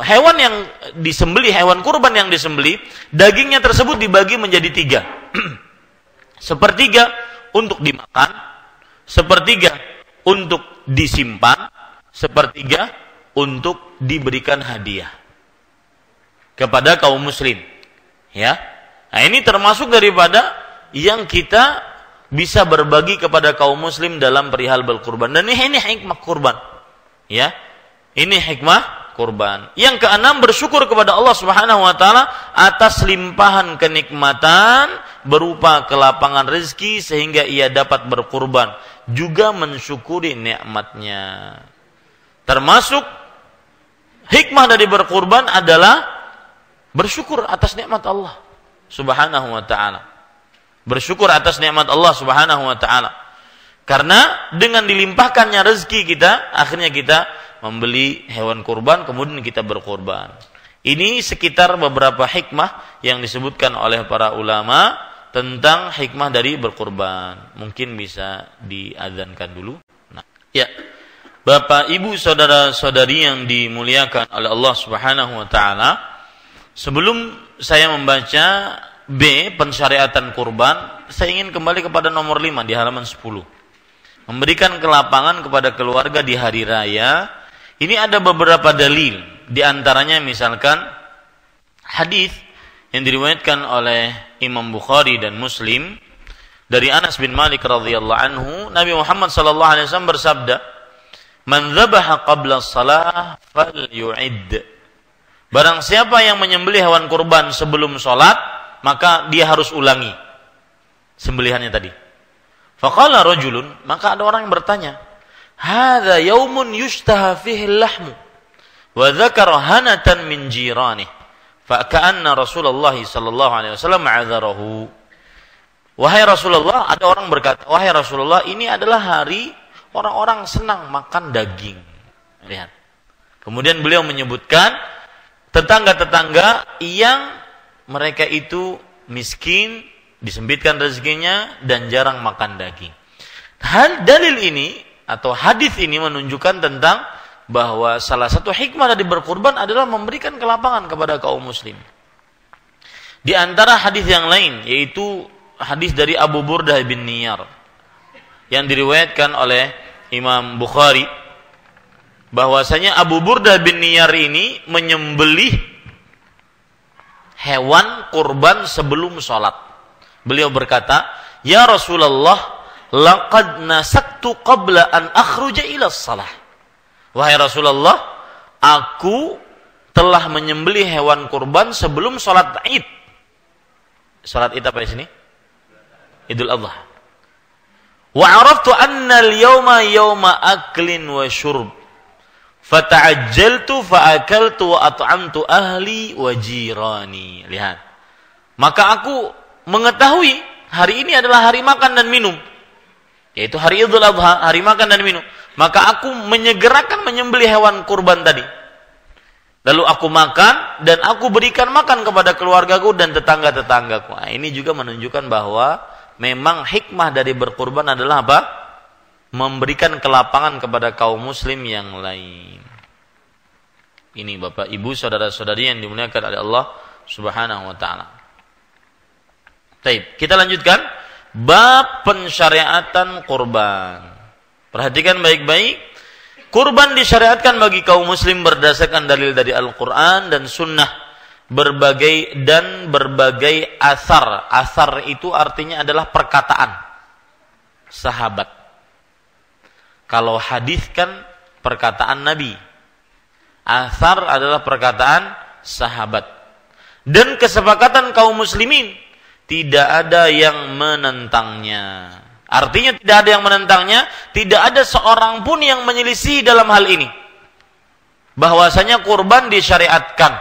hewan yang disembelih, hewan kurban yang disembelih, dagingnya tersebut dibagi menjadi 3. Sepertiga untuk dimakan, sepertiga untuk disimpan, sepertiga untuk diberikan hadiah kepada kaum muslim. Ya. Nah, ini termasuk daripada yang kita bisa berbagi kepada kaum muslim dalam perihal berkurban. Dan ini hikmah kurban. Ya. Ini hikmah kurban. Yang keenam, bersyukur kepada Allah Subhanahu wa taala atas limpahan kenikmatan berupa kelapangan rezeki sehingga ia dapat berkurban, juga mensyukuri nikmatnya. Termasuk hikmah dari berkurban adalah bersyukur atas nikmat Allah Subhanahu wa taala. Bersyukur atas nikmat Allah Subhanahu wa taala. Karena dengan dilimpahkannya rezeki kita, akhirnya kita membeli hewan kurban, kemudian kita berkurban. Ini sekitar beberapa hikmah yang disebutkan oleh para ulama tentang hikmah dari berkurban. Mungkin bisa diadzankan dulu. Nah, ya. Bapak, Ibu, saudara-saudari yang dimuliakan oleh Allah Subhanahu wa taala, sebelum saya membaca B, pensyariatan kurban, saya ingin kembali kepada nomor 5 di halaman 10. Memberikan kelapangan kepada keluarga di hari raya. Ini ada beberapa dalil. Di antaranya misalkan hadis yang diriwayatkan oleh Imam Bukhari dan Muslim dari Anas bin Malik radhiyallahu anhu, Nabi Muhammad sallallahu alaihi wasallam bersabda, "Man dzabaha qabla shalah falyu'id." Barang siapa yang menyembelih hewan kurban sebelum salat, maka dia harus ulangi sembelihannya tadi. Faqala rajulun, maka ada orang yang bertanya, "Hadza yaumun yushtaha fihi al-lahmu." wa dzakara hanatan min jiranihi fa ka'anna Rasulullah sallallahu alaihi wasallam ma'adzarahu. Wahai Rasulullah, ada orang berkata, wahai Rasulullah, ini adalah hari orang-orang senang makan daging. Lihat. Kemudian beliau menyebutkan tetangga-tetangga yang mereka itu miskin, disempitkan rezekinya dan jarang makan daging. Dalil ini atau hadis ini menunjukkan tentang bahwa salah satu hikmah dari berkurban adalah memberikan kelapangan kepada kaum muslim. Di antara hadis yang lain, yaitu hadis dari Abu Burdah bin Niyar yang diriwayatkan oleh Imam Bukhari, bahwasanya Abu Burdah bin Niyar ini menyembelih hewan kurban sebelum sholat. Beliau berkata, ya Rasulullah, laqad nasaktu qabla an akhruja ila shalah. Wahai Rasulullah, aku telah menyembelih hewan kurban sebelum sholat Id. Sholat Id apa di sini? Idul Adha. Wa araftu anna al-yawma yawma aklin wa syurb. Fata'ajjaltu fa'akaltu wa at'amtu ahli wa jirani. Lihat. Maka aku mengetahui hari ini adalah hari makan dan minum. Yaitu hari Idul Adha, hari makan dan minum. Maka aku menyegerakan menyembelih hewan kurban tadi. Lalu aku makan dan aku berikan makan kepada keluargaku dan tetangga-tetanggaku. Nah, ini juga menunjukkan bahwa memang hikmah dari berkurban adalah apa? Memberikan kelapangan kepada kaum muslim yang lain. Ini Bapak, Ibu, saudara-saudari yang dimuliakan oleh Allah Subhanahu wa taala. Baik, kita lanjutkan bab pensyariatan kurban. Perhatikan baik-baik. Kurban disyariatkan bagi kaum muslim berdasarkan dalil dari Al-Qur'an dan sunnah berbagai asar. Asar itu artinya adalah perkataan sahabat. Kalau hadis kan perkataan Nabi. Asar adalah perkataan sahabat. Dan kesepakatan kaum muslimin, tidak ada yang menentangnya. Artinya tidak ada yang menentangnya, tidak ada seorang pun yang menyelisih dalam hal ini. Bahwasanya kurban disyariatkan.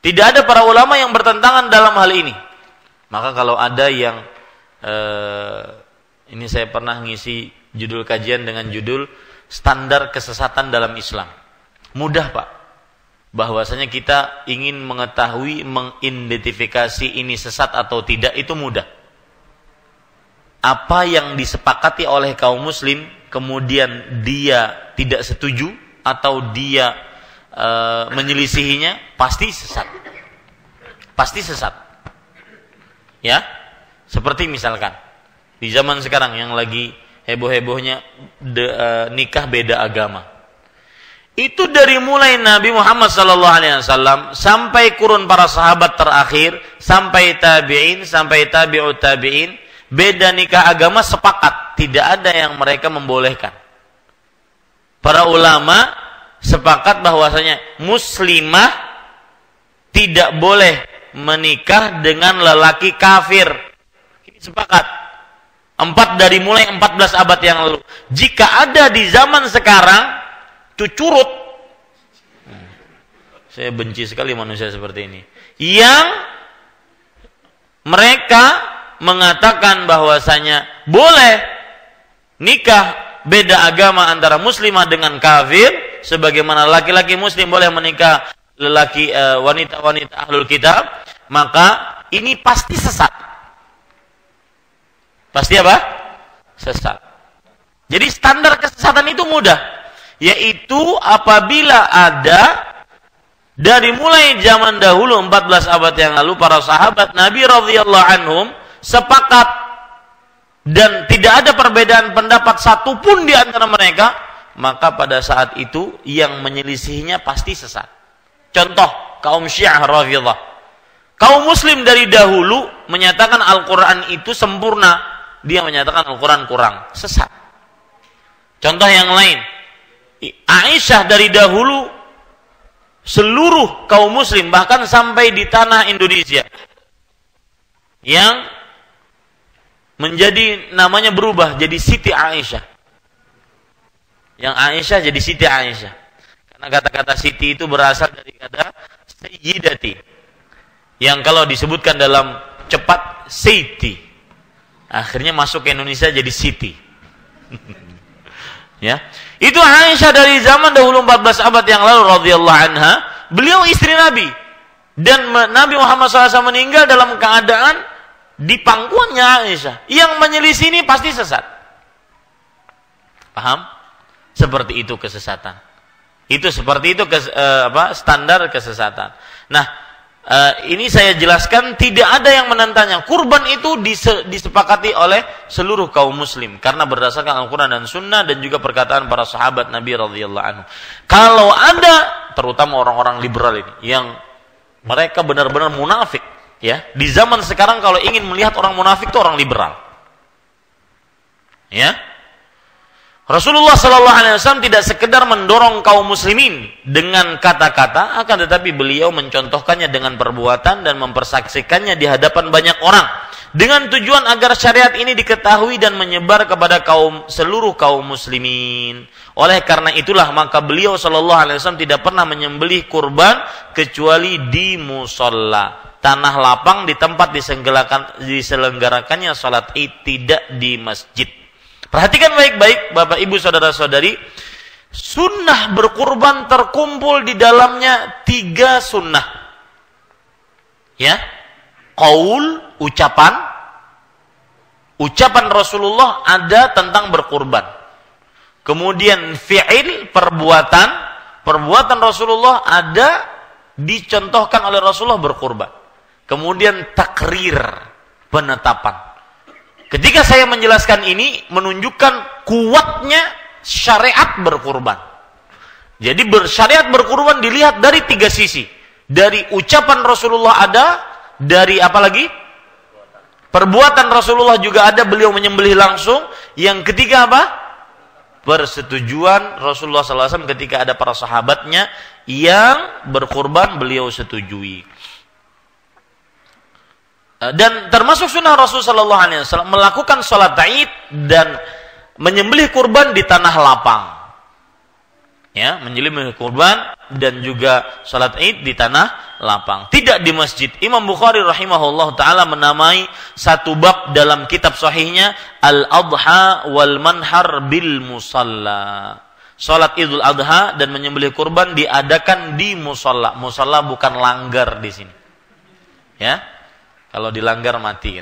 Tidak ada para ulama yang bertentangan dalam hal ini. Maka kalau ada yang ini saya pernah ngisi judul kajian dengan judul standar kesesatan dalam Islam. Mudah Pak. Bahwasanya kita ingin mengetahui, mengidentifikasi ini sesat atau tidak, itu mudah. Apa yang disepakati oleh kaum muslim kemudian dia tidak setuju atau dia menyelisihinya, pasti sesat. Pasti sesat. Ya. Seperti misalkan di zaman sekarang yang lagi heboh-hebohnya nikah beda agama. Itu dari mulai Nabi Muhammad SAW sampai kurun para sahabat terakhir, sampai tabi'in, sampai tabi'ut tabi'in, beda nikah agama sepakat, tidak ada yang mereka membolehkan. Para ulama sepakat bahwasanya muslimah tidak boleh menikah dengan lelaki kafir. Ini sepakat. 4 dari mulai 14 abad yang lalu. Jika ada di zaman sekarang, itu curut. Saya benci sekali manusia seperti ini. Yang mereka mengatakan bahwasanya boleh nikah beda agama antara muslimah dengan kafir, sebagaimana laki-laki muslim boleh menikah lelaki wanita-wanita ahlul kitab, maka ini pasti sesat. Pasti apa? Sesat. Jadi standar kesesatan itu mudah, yaitu apabila ada dari mulai zaman dahulu 14 abad yang lalu para sahabat Nabi radhiyallahu anhum sepakat dan tidak ada perbedaan pendapat satupun di antara mereka, maka pada saat itu yang menyelisihinya pasti sesat. Contoh kaum Syiah Rafidhah. Kaum muslim dari dahulu menyatakan Al-Qur'an itu sempurna, dia menyatakan Al-Qur'an kurang, sesat. Contoh yang lain, Aisyah dari dahulu, seluruh kaum muslim bahkan sampai di tanah Indonesia yang menjadi namanya berubah jadi Siti Aisyah. Yang Aisyah jadi Siti Aisyah. Karena kata-kata Siti itu berasal dari kata Sayyidati, yang kalau disebutkan dalam cepat Siti, akhirnya masuk ke Indonesia jadi Siti. Ya, itu Aisyah dari zaman dahulu 14 abad yang lalu radhiyallahu anha. Beliau istri Nabi, dan Nabi Muhammad SAW meninggal dalam keadaan di pangkuannya Aisyah. Yang menyelisih ini pasti sesat. Paham? Seperti itu kesesatan. Itu seperti itu standar kesesatan. Nah, ini saya jelaskan, tidak ada yang menentangnya. Kurban itu disepakati oleh seluruh kaum muslim karena berdasarkan Al-Qur'an dan Sunnah dan juga perkataan para sahabat Nabi radhiyallahu anhu. Kalau ada, terutama orang-orang liberal ini yang mereka benar-benar munafik, ya. Di zaman sekarang kalau ingin melihat orang munafik itu orang liberal. Ya. Rasulullah SAW tidak sekedar mendorong kaum muslimin dengan kata-kata, akan tetapi beliau mencontohkannya dengan perbuatan dan mempersaksikannya di hadapan banyak orang dengan tujuan agar syariat ini diketahui dan menyebar kepada seluruh kaum muslimin. Oleh karena itulah maka beliau SAW tidak pernah menyembelih kurban kecuali di musalla, tanah lapang di tempat diselenggarakannya salat Id, tidak di masjid. Perhatikan baik-baik Bapak Ibu saudara-saudari, sunnah berkurban terkumpul di dalamnya 3 sunnah. Ya. Qaul, ucapan Rasulullah ada tentang berkurban. Kemudian fi'il, perbuatan Rasulullah ada dicontohkan oleh Rasulullah berkurban. Kemudian takrir, penetapan. Ketika saya menjelaskan ini menunjukkan kuatnya syariat berkurban. Jadi syariat berkurban dilihat dari 3 sisi. Dari ucapan Rasulullah ada, dari apa lagi? Perbuatan Rasulullah juga ada, beliau menyembelih langsung. Yang ketiga apa? Persetujuan Rasulullah SAW ketika ada para sahabatnya yang berkurban, beliau setujui. Dan termasuk sunnah Rasulullah SAW melakukan sholat Id dan menyembelih kurban di tanah lapang. Ya, menyembelih kurban dan juga sholat Id di tanah lapang, tidak di masjid. Imam Bukhari rahimahullah taala menamai satu bab dalam kitab sahihnya Al-Adha wal Manhar bil Musalla. Sholat Idul Adha dan menyembelih kurban diadakan di musalla. Musalla bukan langgar di sini. Ya. Kalau dilanggar mati.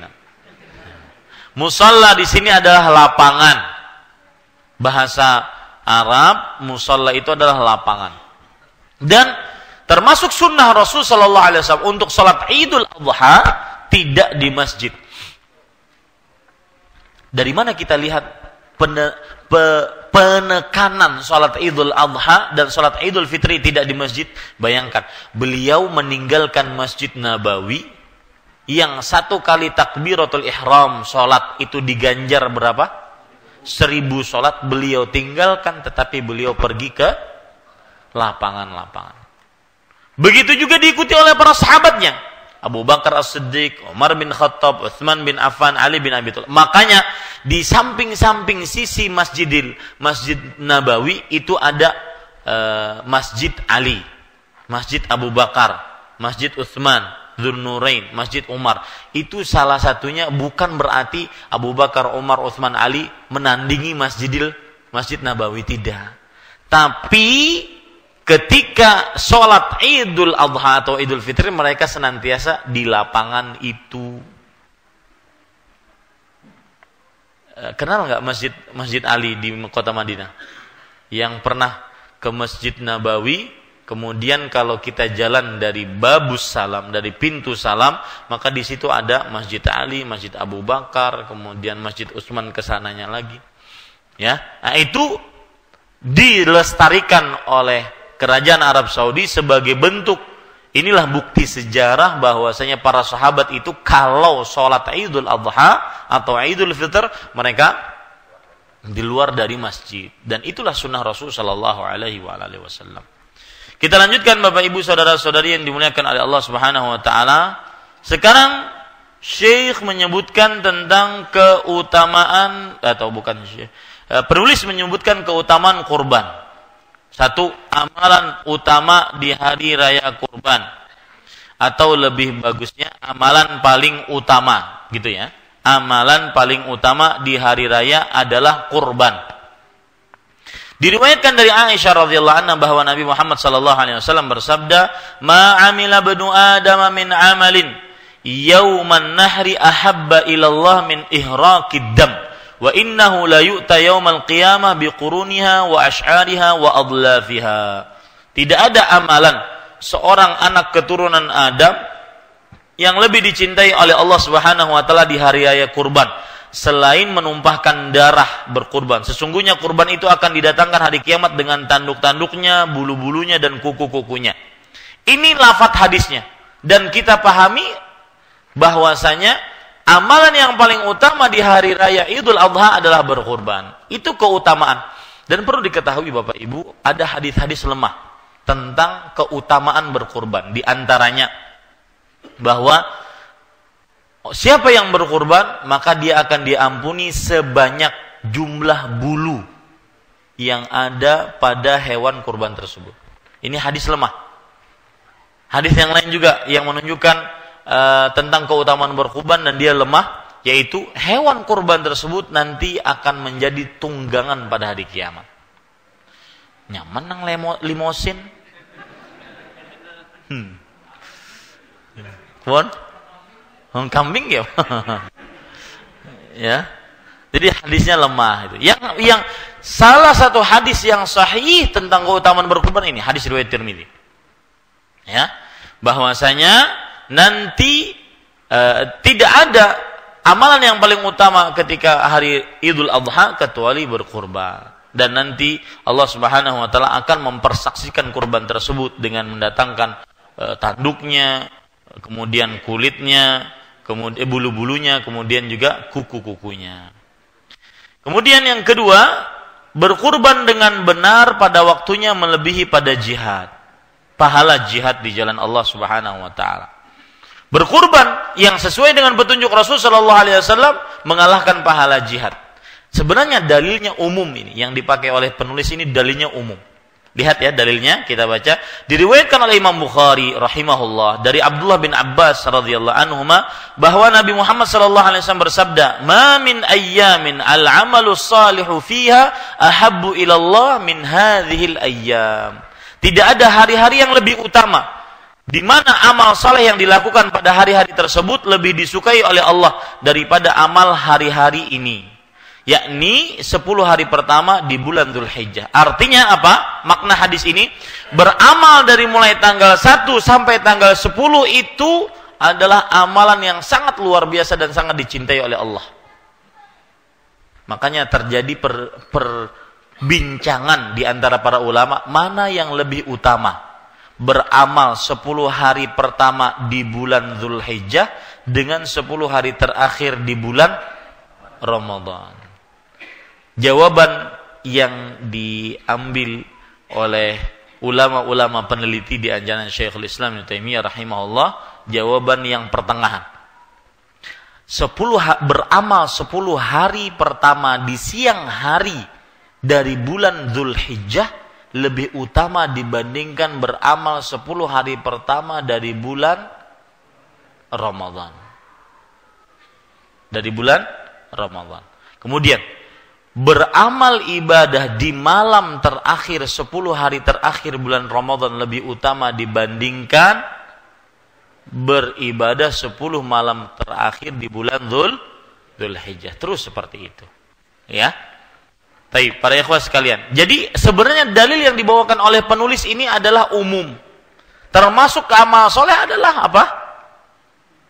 Musalla di sini adalah lapangan. Bahasa Arab, musalla itu adalah lapangan. Dan termasuk sunnah Rasul sallallahu alaihi wasallam untuk salat Idul Adha tidak di masjid. Dari mana kita lihat penekanan salat Idul Adha dan salat Idul Fitri tidak di masjid? Bayangkan, beliau meninggalkan Masjid Nabawi yang 1 kali takbiratul ihram salat itu diganjar berapa? 1000 salat beliau tinggalkan, tetapi beliau pergi ke lapangan-lapangan. Begitu juga diikuti oleh para sahabatnya, Abu Bakar As-Siddiq, Umar bin Khattab, Utsman bin Affan, Ali bin Abi Thalib. Makanya di samping-samping sisi Masjid Nabawi itu ada Masjid Ali, Masjid Abu Bakar, Masjid Utsman, Dzulnurain, Masjid Umar. Itu salah satunya, bukan berarti Abu Bakar, Umar, Utsman, Ali menandingi Masjid Nabawi, tidak. Tapi ketika sholat Idul Adha atau Idul Fitri mereka senantiasa di lapangan itu. Kenal nggak Masjid Ali di kota Madinah? Yang pernah ke Masjid Nabawi, kemudian kalau kita jalan dari Babus Salam, dari pintu Salam, maka di situ ada Masjid Ali, Masjid Abu Bakar, kemudian Masjid Utsman kesananya lagi. Ya, nah, itu dilestarikan oleh Kerajaan Arab Saudi sebagai bentuk, inilah bukti sejarah bahwasanya para sahabat itu kalau sholat Idul Adha atau Idul Fitr mereka di luar dari masjid, dan itulah sunnah Rasul sallallahu alaihi wasallam. Kita lanjutkan Bapak Ibu saudara-saudari yang dimuliakan oleh Allah Subhanahu wa taala. Sekarang Syekh menyebutkan tentang keutamaan, atau bukan Syekh, penulis menyebutkan keutamaan kurban. Satu, amalan utama di hari raya kurban. Atau lebih bagusnya, amalan paling utama. Gitu ya. Amalan paling utama di hari raya adalah kurban. Diriwayatkan dari Aisyah radhiyallahu anha bahwa Nabi Muhammad sallallahu alaihi wasallam bersabda, "Ma 'amila ibnu Adam min 'amalin yauman nahri ahabba ila Allah min ihraqid dam wa innahu la yu'ta yaumal qiyamah biquruniha wa ash'ariha wa adlafiha." Tidak ada amalan seorang anak keturunan Adam yang lebih dicintai oleh Allah Subhanahu wa taala di hari raya kurban selain menumpahkan darah berkurban. Sesungguhnya kurban itu akan didatangkan hari kiamat dengan tanduk-tanduknya, bulu-bulunya dan kuku-kukunya. Ini lafadz hadisnya. Dan kita pahami bahwasanya amalan yang paling utama di hari raya Idul Adha adalah berkurban. Itu keutamaan. Dan perlu diketahui Bapak Ibu, ada hadis-hadis lemah tentang keutamaan berkurban. Di antaranya bahwa siapa yang berkurban maka dia akan diampuni sebanyak jumlah bulu yang ada pada hewan kurban tersebut. Ini hadis lemah. Hadis yang lain juga yang menunjukkan tentang keutamaan berkurban dan dia lemah, yaitu hewan kurban tersebut nanti akan menjadi tunggangan pada hari kiamat. Nyaman nang limosin. Pun kambing ya. Ya. Jadi hadisnya lemah itu. Yang salah satu hadis yang sahih tentang keutamaan berkurban ini hadis riwayat Tirmidzi. Ya. Bahwasanya nanti tidak ada amalan yang paling utama ketika hari Idul Adha kecuali berkurban. Dan nanti Allah Subhanahu wa taala akan mempersaksikan kurban tersebut dengan mendatangkan tanduknya, kemudian kulitnya, kemudian bulu-bulunya, kemudian juga kuku-kukunya. Kemudian yang kedua, berkurban dengan benar pada waktunya melebihi pada jihad. Pahala jihad di jalan Allah Subhanahu wa taala. Berkurban yang sesuai dengan petunjuk Rasul sallallahu alaihi wasallam mengalahkan pahala jihad. Sebenarnya dalilnya umum ini, yang dipakai oleh penulis ini dalilnya umum. Lihat ya dalilnya, kita baca. Diriwayatkan oleh Imam Bukhari rahimahullah dari Abdullah bin Abbas radhiyallahu anhuma bahwa Nabi Muhammad sallallahu alaihi wasallam bersabda, "Ma min ayyamin al-'amalu shalihu fiha ahabbu ila Allah min hadhil ayyam." Tidak ada hari-hari yang lebih utama di mana amal saleh yang dilakukan pada hari-hari tersebut lebih disukai oleh Allah daripada amal hari-hari ini. Yakni 10 hari pertama di bulan Dzulhijjah. Artinya apa? Makna hadis ini, beramal dari mulai tanggal 1 sampai tanggal 10 itu adalah amalan yang sangat luar biasa dan sangat dicintai oleh Allah. Makanya terjadi perbincangan di antara para ulama, mana yang lebih utama? Beramal 10 hari pertama di bulan Dzulhijjah dengan 10 hari terakhir di bulan Ramadan. Jawaban yang diambil oleh ulama-ulama peneliti di anjuran Syekhul Islam Ibnu Taimiyah rahimahullah, jawaban yang pertengahan. Beramal 10 hari pertama di siang hari dari bulan Dzulhijjah lebih utama dibandingkan beramal 10 hari pertama dari bulan Ramadan. Dari bulan Ramadan. Kemudian beramal ibadah di malam terakhir 10 hari terakhir bulan Ramadan lebih utama dibandingkan beribadah 10 malam terakhir di bulan Dzulhijjah. Terus seperti itu. Ya. Baik, para ikhwah sekalian. Jadi sebenarnya dalil yang dibawakan oleh penulis ini adalah umum. Termasuk ke amal soleh adalah apa?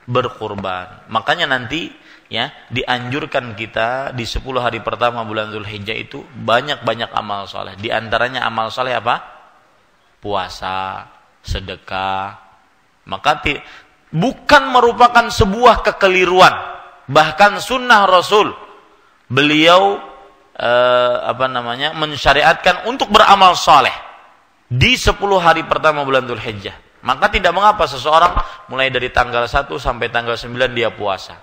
Berkurban. Makanya nanti ya, dianjurkan kita di 10 hari pertama bulan Dzulhijjah itu banyak-banyak amal soleh. Di antaranya amal soleh apa? Puasa, sedekah. Maka bukan merupakan sebuah kekeliruan. Bahkan sunnah Rasul, beliau mensyariatkan untuk beramal soleh di 10 hari pertama bulan Dzulhijjah. Maka tidak mengapa seseorang mulai dari tanggal 1 sampai tanggal 9 dia puasa.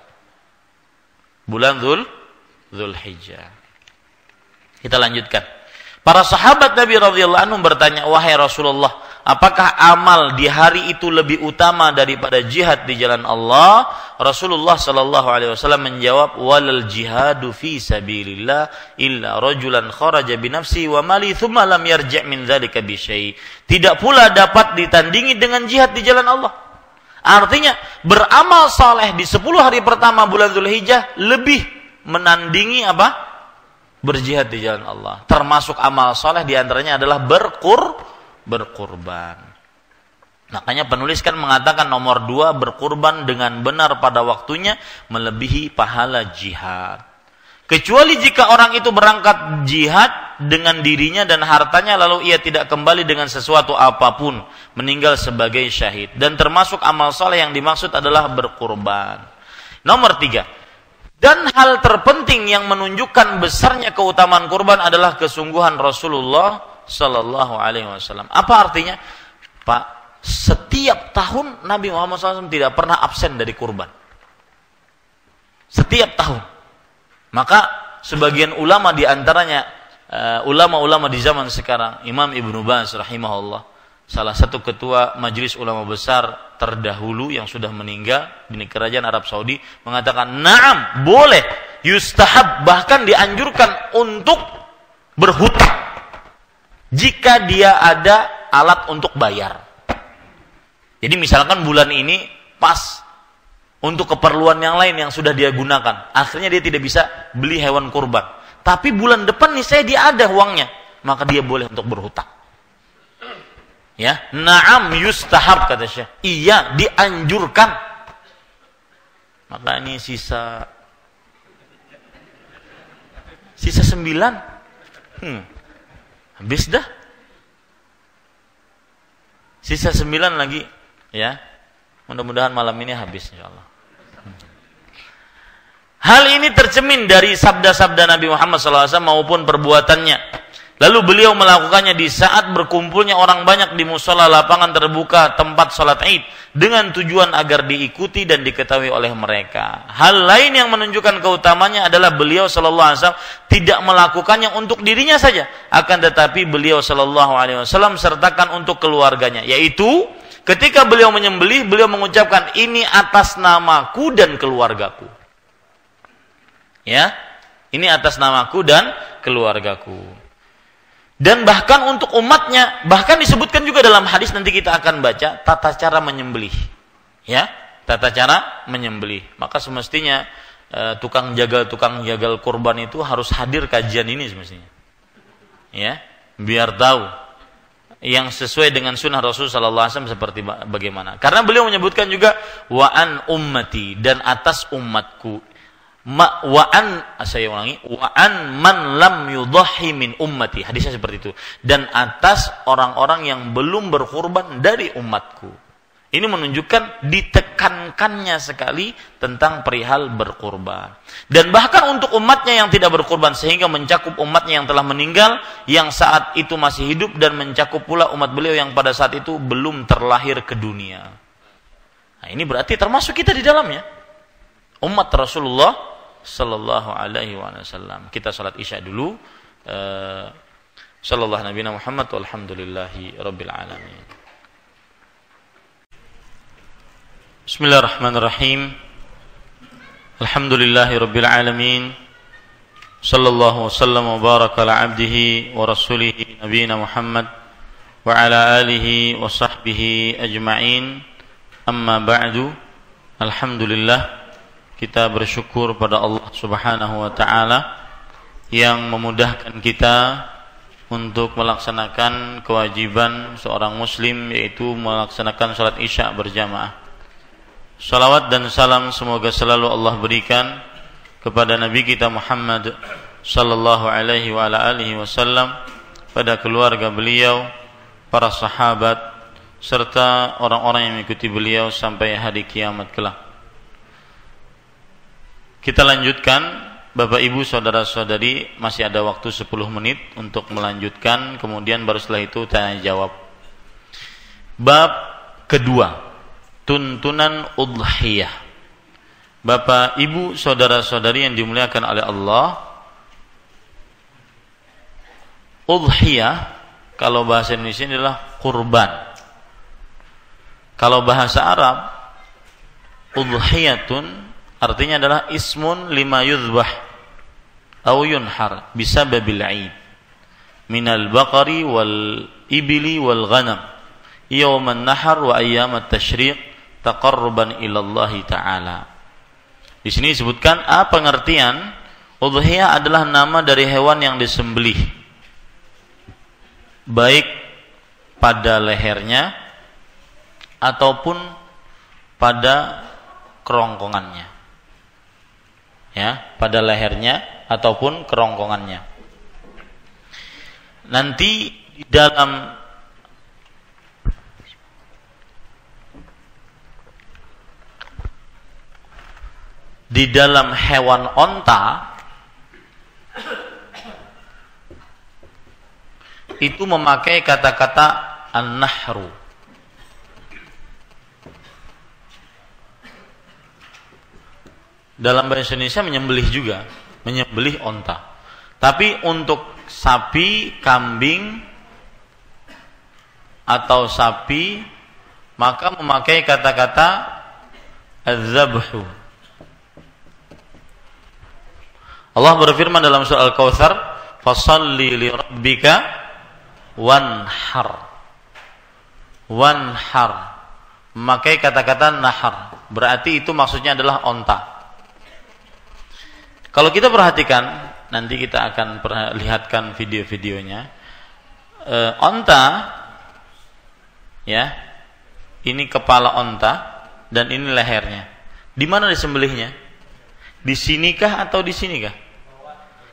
Bulan Dzulhijjah. Kita lanjutkan. Para sahabat Nabi radhiyallahu anhum bertanya, "Wahai Rasulullah, apakah amal di hari itu lebih utama daripada jihad di jalan Allah?" Rasulullah sallallahu alaihi wasallam menjawab, "Walal jihadu fi sabilillah illa rajulan kharaja bi nafsihi wa mali thumma lam yarji' min dzalika bi syai'." Tidak pula dapat ditandingi dengan jihad di jalan Allah. Artinya, beramal saleh di 10 hari pertama bulan Dzulhijjah lebih menandingi apa? Berjihad di jalan Allah. Termasuk amal soleh diantaranya adalah berkurban. Makanya penulis kan mengatakan nomor 2, berkurban dengan benar pada waktunya melebihi pahala jihad. Kecuali jika orang itu berangkat jihad dengan dirinya dan hartanya lalu ia tidak kembali dengan sesuatu apapun, meninggal sebagai syahid. Dan termasuk amal soleh yang dimaksud adalah berkurban. Nomor 3. Dan hal terpenting yang menunjukkan besarnya keutamaan kurban adalah kesungguhan Rasulullah Sallallahu Alaihi Wasallam. Apa artinya, Pak? Setiap tahun Nabi Muhammad SAW tidak pernah absen dari kurban. Setiap tahun. Maka sebagian ulama diantaranya ulama-ulama di zaman sekarang, Imam Ibnu Baz rahimahullah, salah satu ketua majelis ulama besar terdahulu yang sudah meninggal di kerajaan Arab Saudi, mengatakan, "Na'am, boleh, yustahab, bahkan dianjurkan untuk berhutang jika dia ada alat untuk bayar." Jadi misalkan bulan ini pas untuk keperluan yang lain yang sudah dia gunakan, akhirnya dia tidak bisa beli hewan kurban. Tapi bulan depan nih dia ada uangnya, maka dia boleh untuk berhutang. Ya, na'am yustahab kata Syekh. Iya, dianjurkan. Maka ini sisa 9. Habis dah. Sisa 9 lagi, ya. Mudah-mudahan malam ini habis insyaallah. Hal ini tercemin dari sabda-sabda Nabi Muhammad SAW maupun perbuatannya. Lalu beliau melakukannya di saat berkumpulnya orang banyak di musola, lapangan terbuka, tempat sholat Id, dengan tujuan agar diikuti dan diketahui oleh mereka. Hal lain yang menunjukkan keutamanya adalah beliau sallallahu alaihi wasallam tidak melakukannya untuk dirinya saja, akan tetapi beliau sallallahu alaihi wasallam sertakan untuk keluarganya, yaitu ketika beliau menyembelih, beliau mengucapkan, "Ini atas namaku dan keluargaku." Ya, ini atas namaku dan keluargaku. Dan bahkan untuk umatnya, bahkan disebutkan juga dalam hadis, nanti kita akan baca tata cara menyembelih. Ya, tata cara menyembelih. Maka semestinya tukang jagal kurban itu harus hadir kajian ini semestinya. Ya, biar tahu yang sesuai dengan sunnah Rasul sallallahu alaihi wasallam seperti bagaimana. Karena beliau menyebutkan juga wa an ummati, dan atas umatku. Wa an man lam yudhahi min ummati, hadisnya seperti itu, dan atas orang-orang yang belum berkurban dari umatku. Ini menunjukkan ditekankannya sekali tentang perihal berkurban, dan bahkan untuk umatnya yang tidak berkurban, sehingga mencakup umatnya yang telah meninggal yang saat itu masih hidup, dan mencakup pula umat beliau yang pada saat itu belum terlahir ke dunia. Nah, ini berarti termasuk kita di dalamnya, umat Rasulullah sallallahu alaihi wasallam. Kita salat Isya dulu. Sallallahu Nabi Muhammad walhamdulillahi rabbil alamin. Bismillahirrahmanirrahim. Alhamdulillahi rabbil alamin. Sallallahu wasallam wa baraka ala abdihi wa rasulihi nabiyina Muhammad wa ala alihi wa sahbihi ajma'in. Amma ba'du. Alhamdulillah, kita bersyukur pada Allah Subhanahu wa taala yang memudahkan kita untuk melaksanakan kewajiban seorang muslim, yaitu melaksanakan salat Isya berjamaah. Salawat dan salam semoga selalu Allah berikan kepada Nabi kita Muhammad sallallahu alaihi wa ala alihi wasallam, pada keluarga beliau, para sahabat, serta orang-orang yang mengikuti beliau sampai hari kiamat kelak. Kita lanjutkan, Bapak Ibu saudara-saudari, masih ada waktu 10 menit untuk melanjutkan, kemudian baru setelah itu tanya jawab. Bab kedua, tuntunan udhiyah. Bapak Ibu saudara-saudari yang dimuliakan oleh Allah, Udhiyah kalau bahasa Indonesia adalah kurban. Kalau bahasa Arab, udhiyatun artinya adalah ismun lima yudhbah aw yunhar bisababil 'id minal baqari wal ibili wal ghanam yauman nahar wa ayyamat tasyriq taqarruban ila Allah taala. Di sini disebutkan apa pengertian udhiyah adalah nama dari hewan yang disembelih baik pada lehernya ataupun pada kerongkongannya. Ya, pada lehernya ataupun kerongkongannya. Nanti di dalam hewan onta itu memakai kata-kata an-nahru. Dalam bahasa Indonesia menyembelih juga, menyembelih onta. Tapi untuk sapi, kambing atau sapi maka memakai kata-kata az-zabhu. Allah berfirman dalam surah Al-Kautsar, "Fashalli li rabbika wanhar." Wanhar. Memakai kata-kata nahar. Berarti itu maksudnya adalah onta. Kalau kita perhatikan, nanti kita akan perlihatkan video-videonya. Onta, ya, ini kepala onta dan ini lehernya. Di mana disembelihnya? Di sinikah atau di sinikah?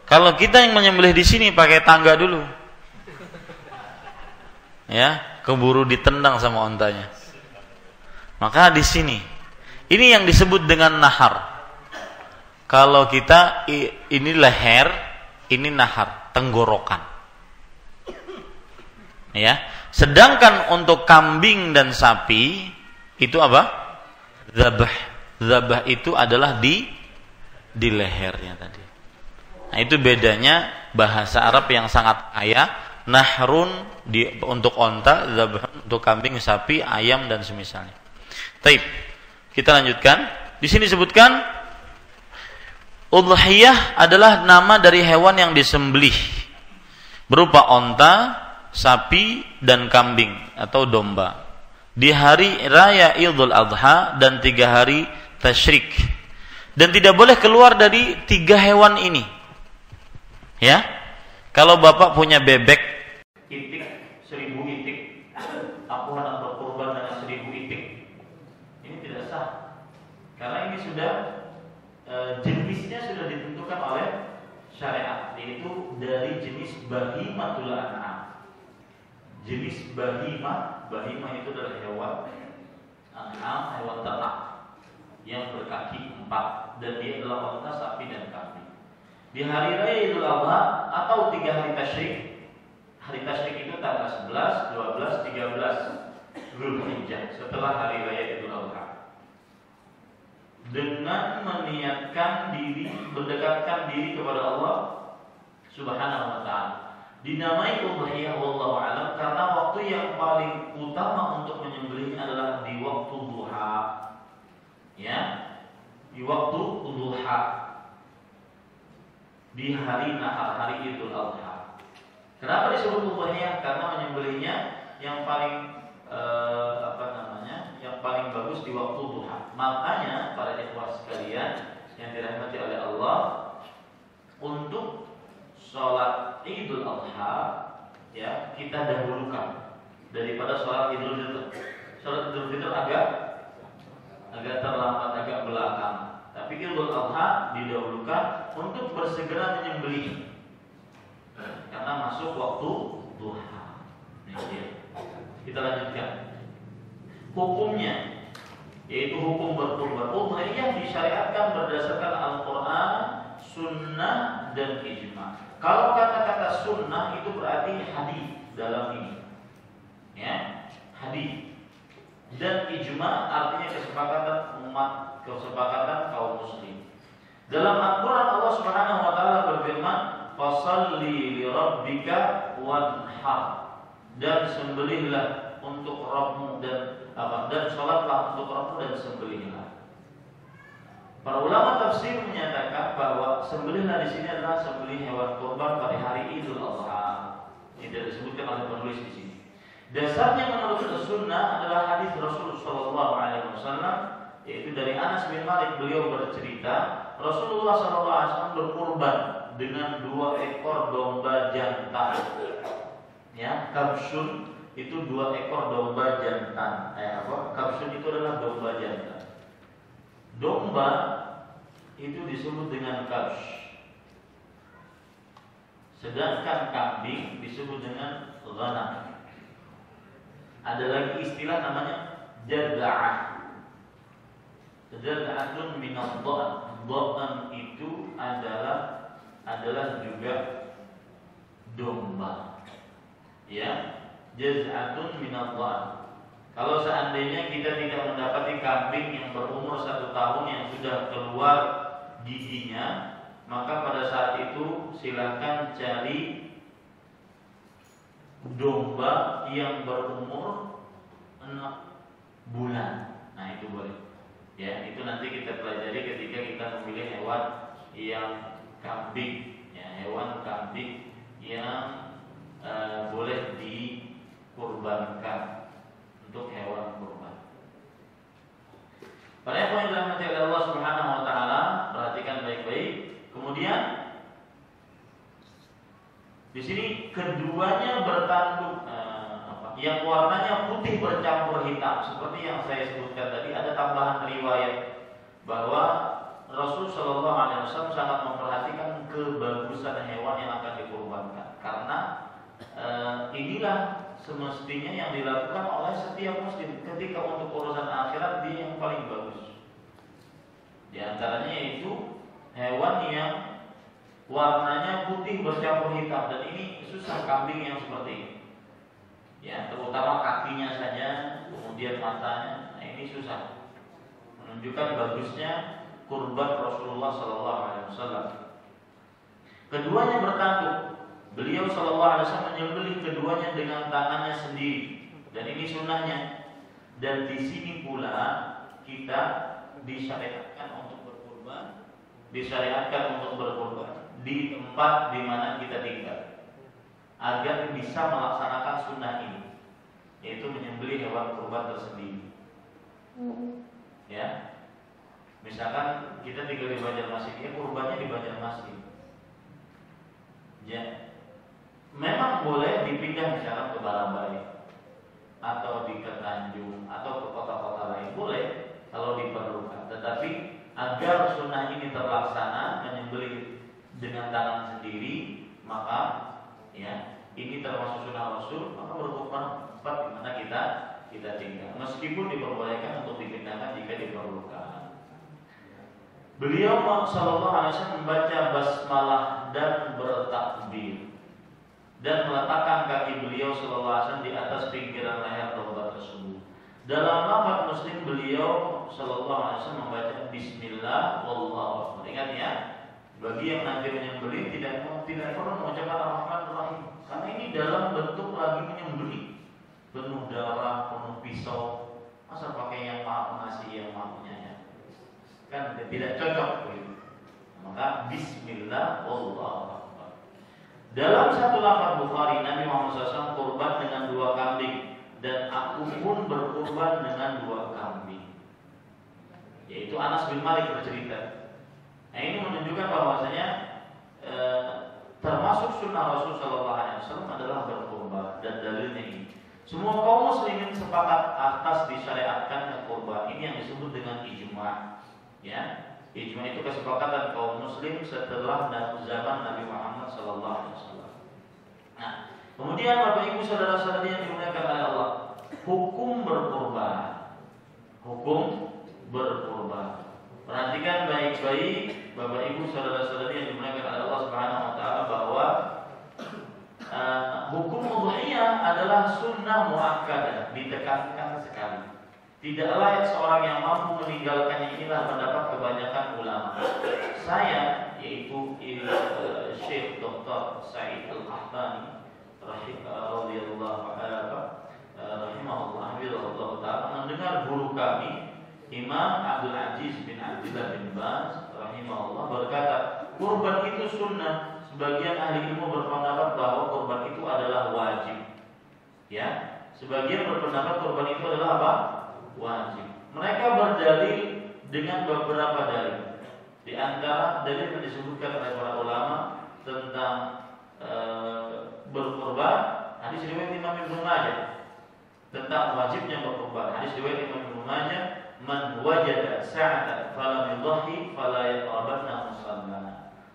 Kalau kita yang menyembelih di sini pakai tangga dulu, ya, keburu ditendang sama ontanya. Maka di sini, ini yang disebut dengan nahar. Kalau kita ini leher, ini nahar, tenggorokan. Ya. Sedangkan untuk kambing dan sapi itu apa? Zabah. Zabah itu adalah di lehernya tadi. Nah, itu bedanya bahasa Arab yang sangat kaya. Nahrun untuk onta, zabah untuk kambing, sapi, ayam dan semisalnya. Baik. Kita lanjutkan. Di sini disebutkan udhiyah adalah nama dari hewan yang disembelih berupa onta, sapi, dan kambing atau domba di hari raya Idul Adha dan 3 hari tasyrik, dan tidak boleh keluar dari 3 hewan ini. Ya, kalau bapak punya bebek itik 1000 itik, aku hendak berkorban dengan 1000 itik, ini tidak sah karena ini sudah jenisnya sudah ditentukan oleh syariat, yaitu dari jenis bahimatul an'am. Jenis bahimah itu adalah hewan an'am, hewan ternak yang berkaki 4 dan dia adalah unta, sapi dan kambing. Di hari raya Idul Adha atau 3 hari tasyrik. Hari tasyrik itu tanggal 11, 12, 13 Zulhijjah, setelah hari raya Idul Adha. Dengan meniatkan diri, mendekatkan diri kepada Allah Subhanahu wa ta'ala. Dinamai udhiyah wallahu a'lam karena waktu yang paling utama untuk menyembelihnya adalah di waktu duha. Ya, di waktu duha. Di hari nahar, hari Idul Adha. Kenapa disebut udhiyah? Karena menyembelihnya yang paling yang paling bagus di waktu duha. Makanya para ikhwah sekalian yang dirahmati oleh Allah, untuk sholat Idul Adha ya kita dahulukan daripada sholat Idul Fitr. Sholat Idul Fitr agak terlambat, agak belakang. Tapi Idul Adha didahulukan untuk bersegera menyembelih karena masuk waktu duha. Kita lanjutkan. Hukumnya yaitu hukum berkurban. Udhiyah disyariatkan berdasarkan Al-Quran, Sunnah dan Ijma. Kalau kata-kata Sunnah itu berarti hadis dalam ini, ya, hadis. Dan Ijma artinya kesepakatan umat, kesepakatan kaum muslim. Dalam Al-Quran Allah Subhanahu Wa Taala berfirman, Fasalli li rabbika wanhar, dan sembelihlah untuk Rabbmu dan salatlah untuk Rabbmu dan sembelihlah. Para ulama tafsir menyatakan bahwa sembelihlah di sini adalah sembelih hewan kurban pada hari Idul Adha. Tidak disebutkan oleh penulis di sini. Dasarnya menurut sunnah adalah hadis Rasulullah SAW, yaitu dari Anas bin Malik. Beliau bercerita Rasulullah SAW berkurban dengan 2 ekor domba jantan. Ya, kabsun itu 2 ekor domba jantan. Kabsun itu adalah domba jantan. Domba itu disebut dengan kabs, sedangkan kambing disebut dengan ghanam. Ada lagi istilah namanya jadza'ah. Jadza'atun minadh dha'n. Dha'n itu adalah juga domba. Ya, jadza'atun minadh dha'n. Kalau seandainya kita tidak mendapati kambing yang berumur 1 tahun yang sudah keluar giginya, maka pada saat itu silakan cari domba yang berumur 6 bulan. Nah, itu boleh. Ya, itu nanti kita pelajari ketika kita memilih hewan yang kambing, ya, hewan kambing yang boleh dikurbankan untuk hewan kurban. Para yang dirahmati oleh Allah Subhanahu wa taala, perhatikan baik-baik. Kemudian di sini keduanya bertanduk, yang warnanya putih bercampur hitam, seperti yang saya sebutkan tadi. Ada tambahan riwayat bahwa Rasul Shallallahu Alaihi Wasallam sangat memperhatikan kebagusan hewan yang akan dikurbankan, karena inilah semestinya yang dilakukan oleh setiap muslim ketika untuk urusan akhirat. Dia yang paling bagus. Di antaranya yaitu hewan yang warnanya putih bercampur hitam, dan ini susah kambing yang seperti ini. Ya, terutama kakinya saja, kemudian matanya. Nah, ini susah. Menunjukkan bagusnya kurban Rasulullah SAW. Keduanya bertanduk. Beliau SAW menyembelih keduanya dengan tangannya sendiri, dan ini sunnahnya. Dan di sini pula kita disyariatkan untuk berkurban, di tempat di mana kita tinggal, agar bisa melaksanakan sunnah ini, yaitu menyembelih hewan kurban tersendiri. Ya, misalkan kita tinggal di Banjarmasin, ya kurbannya di Banjarmasin. Ya, memang boleh dipindah misalkan ke Balambay atau di Tanjung atau ke kota-kota lain, boleh kalau diperlukan. Tetapi agar sunnah ini terlaksana, menyembelih dengan tangan sendiri, maka ya ini termasuk sunnah Rasul, maka berkurban tempat di mana kita tinggal, meskipun diperbolehkan untuk dipindahkan jika diperlukan. Beliau Sallallahu Alaihi Wasallam membaca basmalah dan bertakbir, dan meletakkan kaki beliau Sallallahu Alaihi Wasallam di atas pinggiran leher domba tersebut. Dalam lafaz Muslim, beliau Sallallahu Alaihi Wasallam membaca Bismillah wallahu akbar. Ingat ya, bagi yang nanti menyembelih tidak perlu mengucapkan Ar-Rahman-Ar-Rahim, karena ini dalam bentuk lagi menyembelih, penuh darah, penuh pisau. Masa pakai yang maaf ngasih yang maaf menyayang, kan tidak cocok begitu. Maka Bismillah wallahu akbar. Dalam satu lafaz Bukhari, Nabi Muhammad SAW kurban dengan 2 kambing, dan aku pun berkurban dengan 2 kambing. Yaitu Anas bin Malik bercerita. Nah, ini menunjukkan bahwasanya termasuk sunnah Rasul Sallallahu Alaihi Wasallam adalah berkurban, dan dalilnya ini. Semua kaum muslimin sepakat atas disyariatkan kurban. Ini yang disebut dengan ijma. Ya, ijma itu kesepakatan kaum muslim setelah zaman Nabi Muhammad Sallallahu Alaihi Wasallam. Nah, kemudian Bapak Ibu saudara-saudari yang dimuliakan oleh Allah, hukum berkurban. Perhatikan baik-baik Bapak Ibu saudara-saudari yang dimuliakan oleh Allah Subhanahu wa taala, bahwa hukum udhiyah adalah sunnah muakkadah, ditekankan sekali. Tidak layak seorang yang mampu meninggalkannya. Inilah pendapat kebanyakan ulama. Saya yaitu Syekh Dr. Said Al-Qahtani rahimahullah taala mendengar guru kami Imam Abdul Aziz bin Abdullah bin Baz rahimahullah berkata, kurban itu sunnah. Sebagian ahli ilmu berpendapat bahwa kurban itu adalah wajib. Ya, sebagian berpendapat kurban itu adalah apa? Wajib. Mereka berdalil dengan beberapa dalil. Di antara dalil yang disebutkan oleh para ulama tentang berkurban, hadis riwayat Imam Ibnu Majah tentang wajibnya berkurban. Hadis riwayat Imam Ibnu Majah, man wajada sa'atan falam yudhi fala yaqrabanna musallana.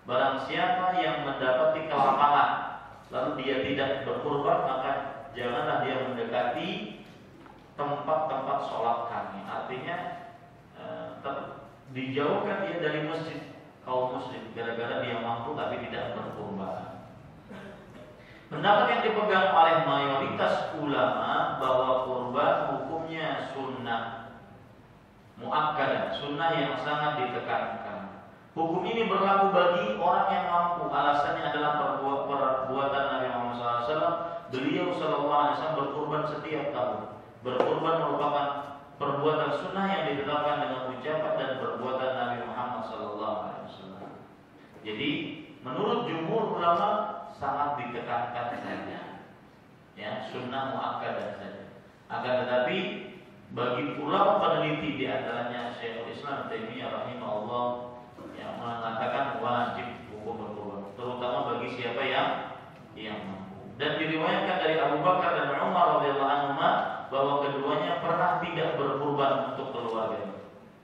Barang siapa yang mendapati kelapangan lalu dia tidak berkurban, maka janganlah dia mendekati tempat-tempat sholat kami. Artinya dijauhkan dia dari masjid kaum muslim gara-gara dia mampu tapi tidak berkurban. Pendapat yang dipegang oleh mayoritas ulama bahwa kurban hukumnya sunnah muakkadah, sunnah yang sangat ditekankan. Hukum ini berlaku bagi orang yang mampu. Alasannya adalah perbuatan Nabi Muhammad SAW. Beliau SAW berkurban setiap tahun. Berkurban merupakan perbuatan sunnah yang ditetapkan dengan ucapan dan perbuatan Nabi Muhammad SAW. Jadi menurut jumhur ulama sangat ditekankan saja, ya, sunnah muakkadah saja. Akan tetapi bagi ulama peneliti di antaranya Syekhul Islam Taimiyah rahimahullah yang mengatakan wajib hukum berkurban, terutama bagi siapa yang mampu. Dan diriwayatkan dari Abu Bakar dan Umar radhiyallahu anhuma bahwa keduanya pernah tidak berkurban untuk keluarga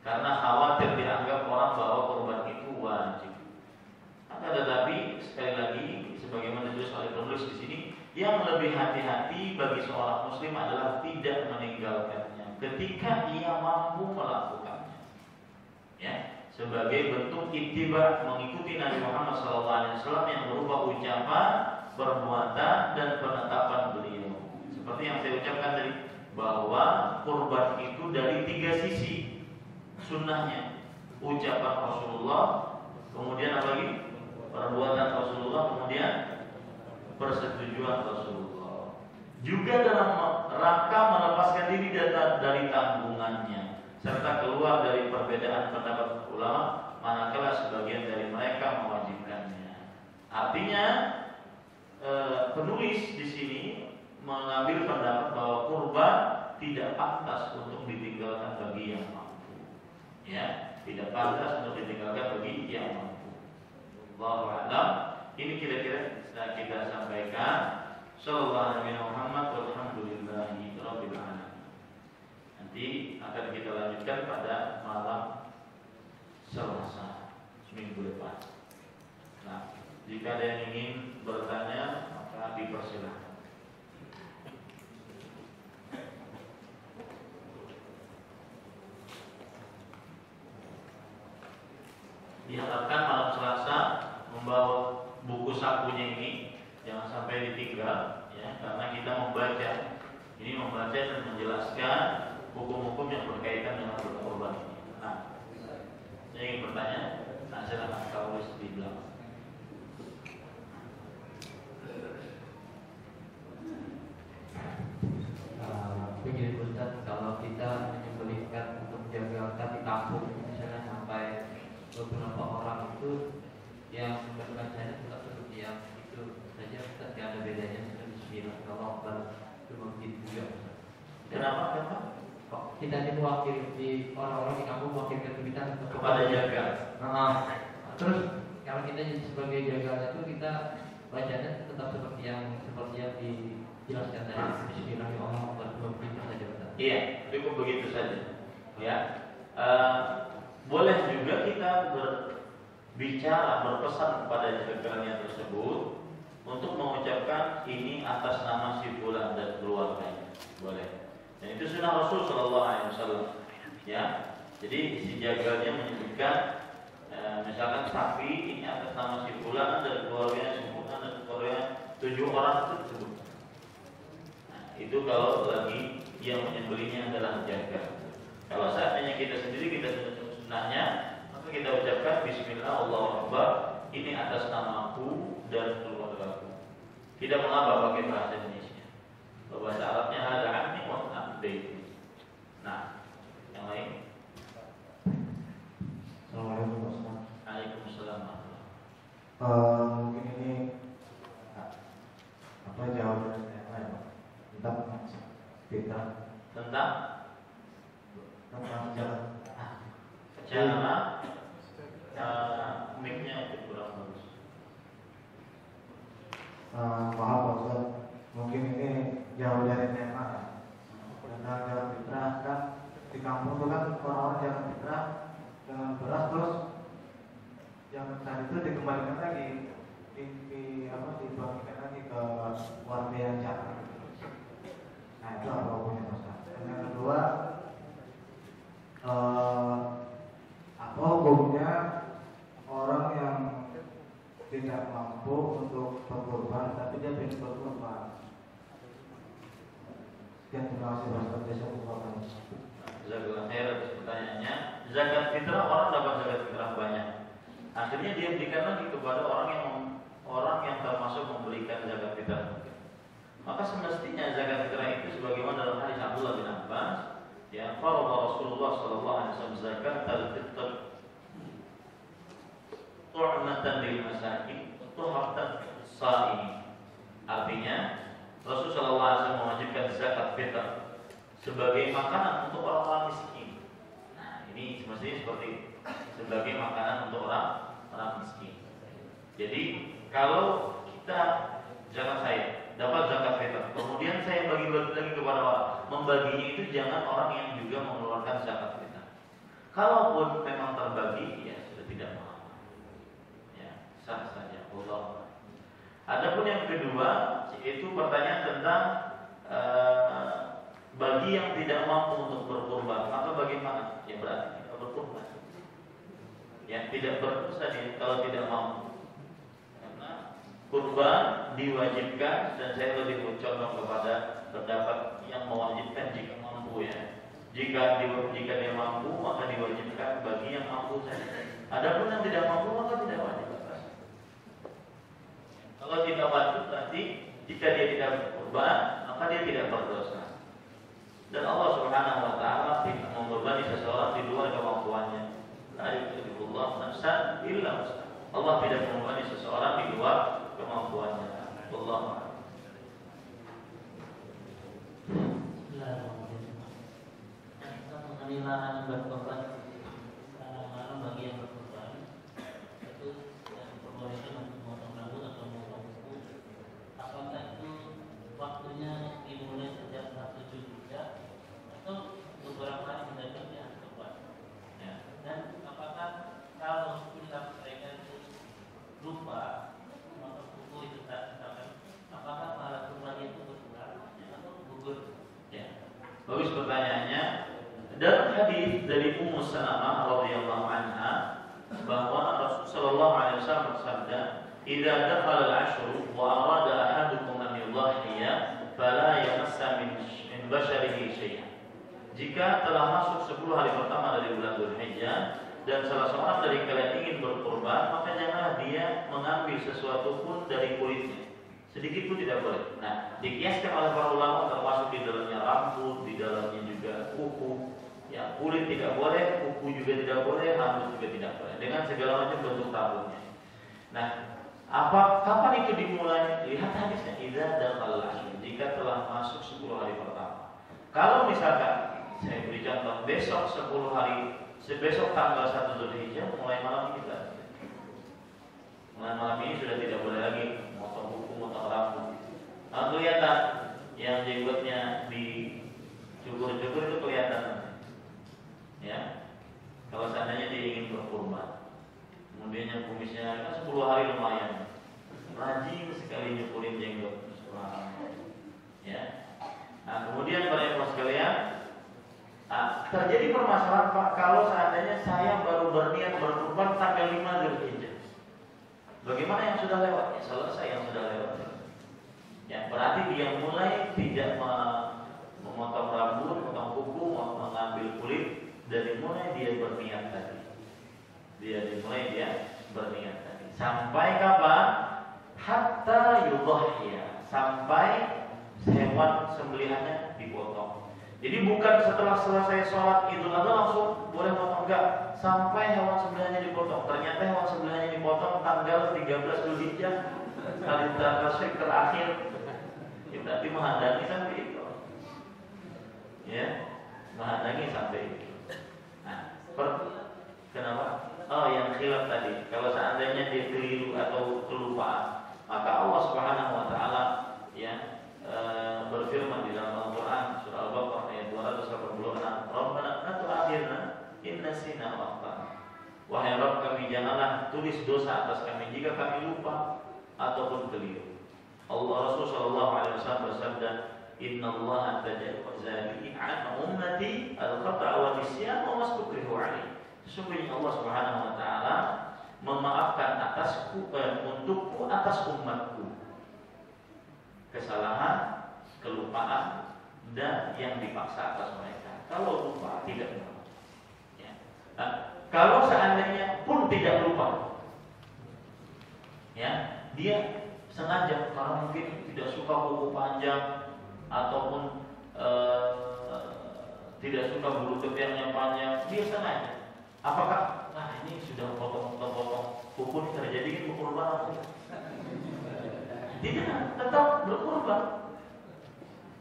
karena khawatir dianggap orang bahwa kurban itu wajib. Akan tetapi sekali lagi sebagaimana ditulis oleh penulis di sini, yang lebih hati-hati bagi seorang muslim adalah tidak meninggalkannya ketika ia mampu melakukannya. Ya, sebagai bentuk ittiba, mengikuti Nabi Muhammad SAW yang berupa ucapan, perbuatan, dan penetapan beliau. Seperti yang saya ucapkan tadi, bahwa kurban itu dari 3 sisi sunnahnya. Ucapan Rasulullah, kemudian apa lagi? Perbuatan Rasulullah, kemudian persetujuan Rasulullah. Juga dalam rangka melepaskan diri dari tanggungannya, serta keluar dari perbedaan pendapat ulama manakala sebagian dari mereka mewajibkannya. Artinya penulis di sini mengambil pendapat bahwa kurban tidak pantas untuk ditinggalkan bagi yang mampu. Ya, tidak pantas untuk ditinggalkan bagi yang mampu. Wallahu a'lam. Ini kira-kira bisa kita sampaikan. Sallallahu alaihi Muhammad walhamdulillahi rabbil alamin. Nanti akan kita lanjutkan pada malam Selasa minggu depan. Nah, jika ada yang ingin bertanya maka dipersilakan. Diharapkan malam Selasa membawa buku sakunya ini jangan sampai ditinggal, ya, karena kita membaca dan menjelaskan hukum-hukum yang berkaitan dengan berkorban ini. Nah, saya ingin bertanya, silakan kalau di belakang. Begini Ustaz, kalau kita menyembelihkan untuk menjaga di kampung misalnya sampai beberapa orang itu yang berbacanya tetap seperti yang itu saja, Ustaz, tidak ada bedanya dengan bismillah kalau cuma begitu juga, Ustaz. Kenapa? Kok kita ini mewakili di orang-orang di kampung mewakilkan kita kepada jaga. Terus kalau kita sebagai jaga itu kita bacanya tetap seperti yang dijelaskan tadi, bismillah ya Allah, cuma begitu saja, Ustaz. Iya, cukup begitu saja. Ya, boleh juga kita berbicara, berpesan kepada jagaannya tersebut untuk mengucapkan ini atas nama si fulan dan keluarganya, boleh. Dan itu sunnah Rasul Shallallahu Alaihi Wasallam. Ya, jadi si jaganya menyebutkan, misalkan sapi ini atas nama si fulan dan keluarganya si fulan dan keluarganya 7 orang tersebut. Nah, itu kalau lagi yang menyembelihnya adalah jaga. Kalau seandainya kita sendiri, kita sunnahnya, maka kita ucapkan Bismillah Allahu Akbar ini atas namaku dan keluargaku. Tidak mengapa pakai bahasa Indonesia. Bahasa Arabnya ada anni wa abdi. Nah, yang lain. Assalamualaikum Ustaz. Waalaikumsalam. Mungkin ini apa jawabannya apa ya Pak? Tentang kita Tentang jalan. cara mic-nya itu kurang bagus. Maaf Pak Ustaz, mungkin ini jauh dari tema ya. Tentang jalan fitrah kan di kampung itu kan orang-orang jalan fitrah dengan beras terus yang tadi itu dikembalikan lagi dibagikan lagi ke warga yang jatuh. Nah itu apa hukumnya Ustaz? Dan yang kedua, apa hukumnya orang yang tidak mampu untuk berkorban tapi dia ingin berkorban? Sekian, terima kasih Ustaz. Jazakallah khair atas pertanyaannya. Zakat fitrah, orang dapat zakat fitrah banyak. Akhirnya dia berikan lagi kepada orang yang termasuk memberikan zakat fitrah. Maka semestinya zakat fitrah itu sebagaimana dalam hadis Abdullah bin Abbas, ya, farada Rasulullah sallallahu alaihi wasallam zakat al-fitr tu'matan lil masakin tuhratan shaim. Artinya Rasulullah sallallahu alaihi wasallam mewajibkan zakat fitrah sebagai makanan untuk orang-orang miskin. Nah, ini semestinya seperti sebagai makanan untuk orang miskin. Jadi kalau kita, jangan saya dapat zakat fitrah, kemudian saya bagi-bagi lagi kepada orang, membaginya itu jangan orang yang juga mengeluarkan zakat fitrah. Kalaupun memang terbagi, ya sudah tidak mengapa, ya sah saja. Allah. Adapun yang kedua, yaitu pertanyaan tentang bagi yang tidak mampu untuk berkurban, maka bagaimana? Ya berarti tidak berkurban. Ya tidak berdosa dia kalau tidak mampu. Karena kurban diwajibkan, dan saya lebih condong kepada pendapat yang mewajibkan jika mampu ya. Jika dia mampu maka diwajibkan bagi yang mampu saja. Adapun yang tidak mampu maka tidak wajib. Kalau tidak wajib berarti jika dia tidak berkurban maka dia tidak berdosa. Dan Allah Subhanahu wa taala tidak membebani seseorang di luar kemampuannya. La yukallifullahu nafsan illa wus'aha. Allah tidak membebani seseorang di luar kemampuannya. Wallahu a'lam. Kita mengenai larangan berkorban, larangan bagi yang berkorban itu yang diperbolehkan untuk memotong rambut atau memotong kuku. Apakah itu waktunya dimulai sejak 1 Zulhijjah atau beberapa hari mendekatnya tepat? Ya. Dan apakah kalau kita mereka itu lupa memotong kuku itu tak katakan, apakah pahala kurban itu berkurang atau gugur? Ya. Bagus pertanyaannya. Dalam hadis dari Ummu Salamah radhiyallahu anha bahwa Rasulullah sallallahu alaihi wasallam bersabda, "Idza dakhala al-'ashru wa arada ahadukum an yudhhiya fala yamassa min basharihi syai'an." Jika telah masuk 10 hari pertama dari bulan Dzulhijjah dan salah seorang dari kalian ingin berkorban, maka janganlah dia mengambil sesuatu pun dari kulitnya. Sedikit pun tidak boleh. Nah, dikiaskan oleh para ulama termasuk di dalamnya rambut, di dalamnya juga kuku. Ya, kulit tidak boleh, kuku juga tidak boleh, rambut juga tidak boleh. Dengan segala macam bentuk rambutnya. Nah, kapan itu dimulai? Lihat hadisnya. Idza dakhala al-'ashr, jika telah masuk 10 hari pertama. Kalau misalkan saya beri contoh, besok 10 hari, besok tanggal 1 Dzulhijjah, mulai malam ini sudah. Mulai malam ini sudah tidak boleh lagi motong kuku, motong rambut. Nah, kelihatan yang jenggotnya dicukur-cukur itu kelihatan. Ya, kalau seandainya dia ingin berkurban, kemudian yang kumisnya kan 10 hari lumayan, rajin sekali nyukurin jenggot. Ya, nah kemudian para ikhwan sekalian, terjadi permasalahan Pak kalau seandainya saya baru berniat berkurban tanggal 5 Dzulhijjah. Bagaimana yang sudah lewat? Ya selesai yang sudah lewat. Ya berarti dia mulai tidak memotong rambut, memotong kuku, mengambil kulit. Dari mulai dia berniat tadi. Berniat tadi. Sampai kapan? Hatta yudhhiya, sampai hewan sembelihannya dipotong. Jadi bukan setelah selesai sholat Idul Adha langsung boleh potong, enggak. Sampai hewan sembelihannya dipotong. Ternyata hewan sembelihannya dipotong tanggal 13 Dzulhijjah, hari tasyrik terakhir. Ya, berarti menghadangi sampai itu. Ya, menghadangi sampai itu. Nah, kenapa? Oh, yang khilaf tadi. Kalau seandainya dia keliru atau kelupaan, maka Allah Subhanahu wa taala ya berfirman di dalam Al-Qur'an surah Al-Baqarah ayat 286, "Rabbana la tu'akhirna in nasina wa akhtana." Wahai Rabb kami, janganlah tulis dosa atas kami jika kami lupa ataupun keliru. Allah Rasul sallallahu alaihi wasallam bersabda, "Innallaha tajawaza li 'an ummati al-khata' wa nisyan wa mastukrihu 'alaihi." Sesungguhnya Allah Subhanahu wa taala memaafkan atasku untukku atas umatku kesalahan, kelupaan dan yang dipaksa atas mereka. Kalau lupa tidak lupa. Ya. Nah, kalau seandainya pun tidak lupa, ya dia sengaja karena mungkin tidak suka kuku panjang ataupun tidak suka bulu ketiaknya panjang, dia sengaja. Apakah ini sudah potong kuku ini terjadi kurban atau tidak? Tidak, tetap berkurban.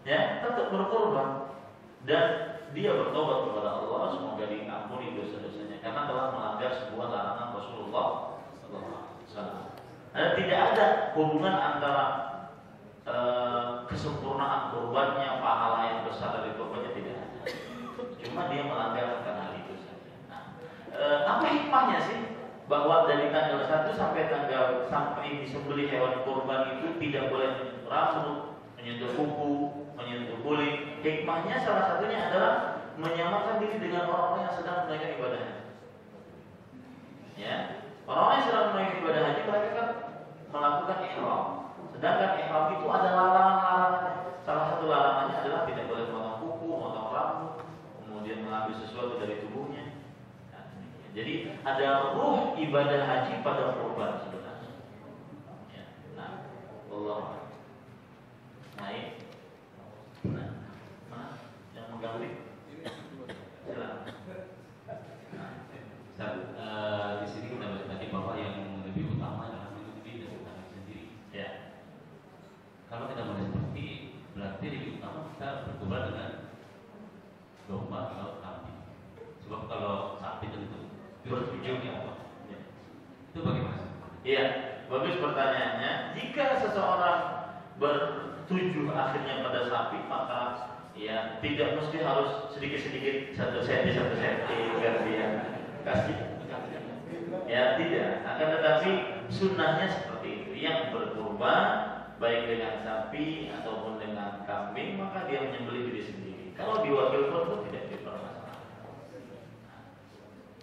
Ya, tetap berkurban. Dan dia bertobat kepada Allah, semoga diampuni dosa-dosanya karena telah melanggar sebuah larangan Rasulullah SAW. Tidak ada hubungan antara kesempurnaan kurbannya, pahala yang besar dari kurbannya, tidak ada. Cuma dia melanggar akan hal itu saja. Nah, apa hikmahnya sih bahwa dari tanggal 1 sampai disembelih hewan kurban itu tidak boleh menyentuh rambut, menyentuh kuku, menyentuh kulit? Hikmahnya salah satunya adalah menyamakan diri dengan orang-orang yang sedang menunaikan ibadah haji. Ya, orang-orang yang sedang menunaikan ibadah haji mereka kan melakukan ihram. Sedangkan ihram itu ada larangan-larangannya. Salah satu larangannya adalah tidak boleh memotong kuku, memotong rambut, kemudian mengambil sesuatu dari tubuhnya. Jadi ada ruh ibadah haji pada kurban sebenarnya. Ya. Nah, Allah. Naik. Nah, yang mengganggu. Silakan. Di sini kita baca tadi bahwa yang lebih utama adalah menutupi dan utama sendiri. Ya. Kalau kita mulai seperti berarti lebih utama kita berkurban dengan domba atau kambing. Sebab kalau sapi tentu bertujuh di Allah. Ya. Itu bagaimana? Iya, bagus pertanyaannya. Jika seseorang bertujuh akhirnya pada sapi, maka ya tidak mesti harus sedikit-sedikit 1 senti biar dia kasih. Ya tidak. Akan tetapi sunnahnya seperti itu. Yang berkurban baik dengan sapi ataupun dengan kambing, maka dia menyembelih diri sendiri. Kalau diwakilkan pun tidak dipermasalahkan.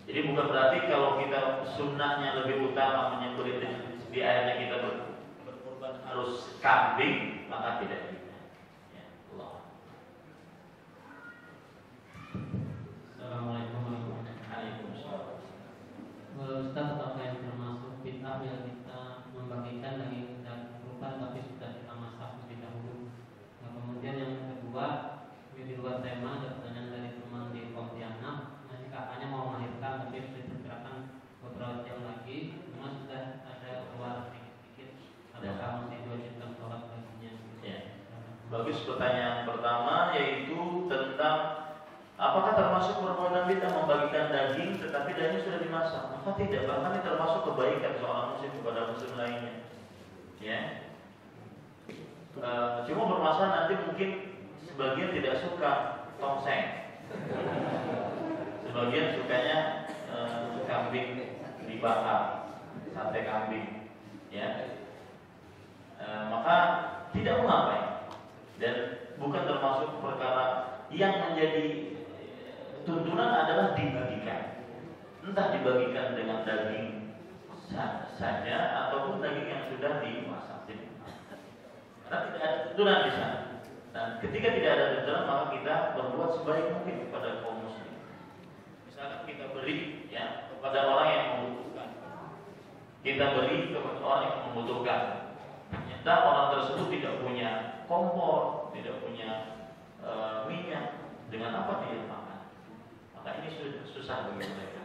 Jadi bukan berarti kalau kita sunnahnya lebih utama menyembelih di akhirnya kita berkurban harus kambing, maka tidak bisa. Ya, Allah. Assalamualaikum warahmatullahi wabarakatuh. Ustaz, apakah yang termasuk bid'ah bila kita membagikan daging kurban tapi sudah kita masak terlebih dahulu? Nah, kemudian yang kedua, di luar tema ada pertanyaan dari teman di Pontianak. Kakaknya mau melahirkan tapi sudah diperkirakan beberapa jam lagi, cuma sudah ada keluar sedikit-sedikit. Adakah masih diwajibkan sholat baginya? Ya. Bagus pertanyaan pertama, yaitu tentang apakah termasuk perbuatan bid'ah membagikan daging tetapi daging sudah dimasak? Maka tidak, bahkan ini termasuk kebaikan seorang muslim kepada muslim lainnya. Ya. Cuma bermasalah nanti mungkin sebagian tidak suka tongseng. Sebagian sukanya kambing dibakar, sate kambing, ya. Maka tidak mengapa, dan bukan termasuk perkara yang menjadi tuntunan adalah dibagikan. Entah dibagikan dengan daging saja ataupun daging yang sudah dimasak. Karena tidak ada tuntunan di sana. Dan ketika tidak ada tuntunan, maka kita berbuat sebaik mungkin kepada kaum muslim. Misalkan kita beri ya kepada orang yang membutuhkan. kita beri kepada orang yang membutuhkan. Ternyata orang tersebut tidak punya kompor, tidak punya minyak, dengan apa dia makan? Maka ini susah bagi mereka.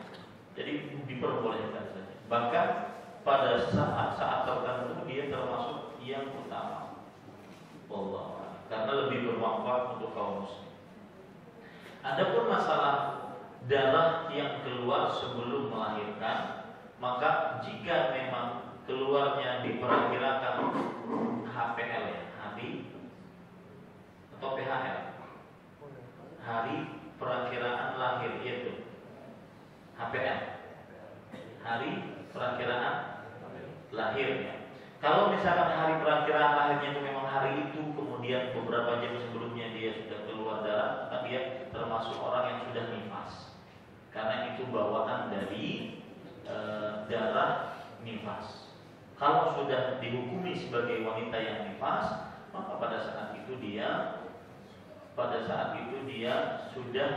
Jadi diperbolehkan saja. Bahkan pada saat tertentu dia termasuk yang utama. Allah, karena lebih bermanfaat untuk kaum muslim. Adapun masalah darah yang keluar sebelum melahirkan, maka jika memang keluarnya diperkirakan HPL ya, hari atau PHL, hari perakiraan lahir itu HPL, hari perakiraan lahirnya. Kalau misalkan hari perakiraan lahirnya itu memang hari itu, kemudian beberapa jam sebelumnya dia sudah keluar darah, maka dia termasuk orang yang sudah nifas, karena itu bawaan dari darah nifas. Kalau sudah dihukumi sebagai wanita yang nifas, maka pada saat itu dia sudah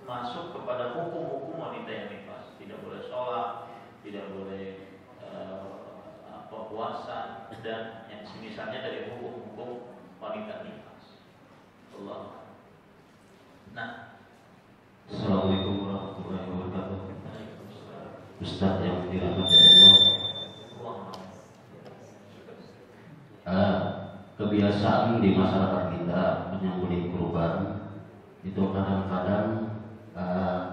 masuk kepada hukum-hukum wanita yang nifas. Tidak boleh sholat, tidak boleh puasa, dan yang semisalnya dari hukum-hukum wanita nifas. Allah. Nah, Assalamualaikum warahmatullahi wabarakatuh. Ustaz yang dirahmati Allah, kebiasaan di masyarakat kita menyembelih kurban itu kadang-kadang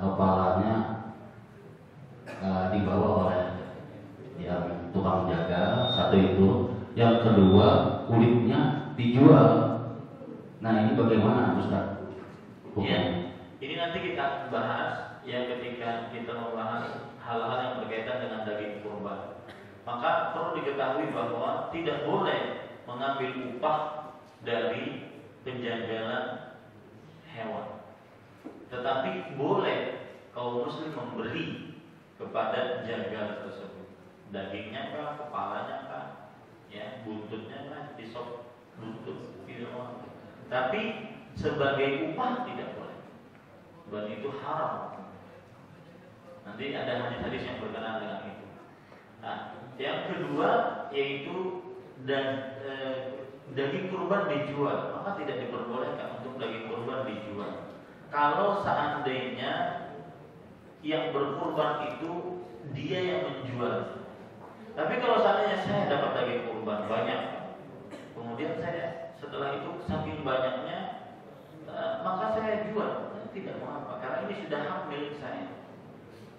kepalanya dibawa oleh yang tukang jaga, satu itu. Yang kedua, kulitnya dijual. Nah, ini bagaimana Ustaz? ya, ini nanti kita bahas ya ketika kita membahas hal-hal yang berkaitan dengan daging kurban. Maka perlu diketahui bahwa tidak boleh mengambil upah dari penjagalan hewan, tetapi boleh kaum muslim memberi kepada jagal tersebut, dagingnya kah, kepalanya kah, ya, buntutnya kah, disop buntut, tidak. Tapi sebagai upah tidak boleh, dan itu haram. Nanti ada hadis-hadis yang berkenaan dengan itu. Nah, yang kedua yaitu daging kurban dijual, maka tidak diperbolehkan untuk daging kurban dijual. Kalau seandainya yang berkurban itu dia yang menjual. Tapi kalau seandainya saya dapat daging kurban banyak, kemudian saya setelah itu saking banyaknya maka saya jual, tidak mengapa, karena ini sudah hak milik saya.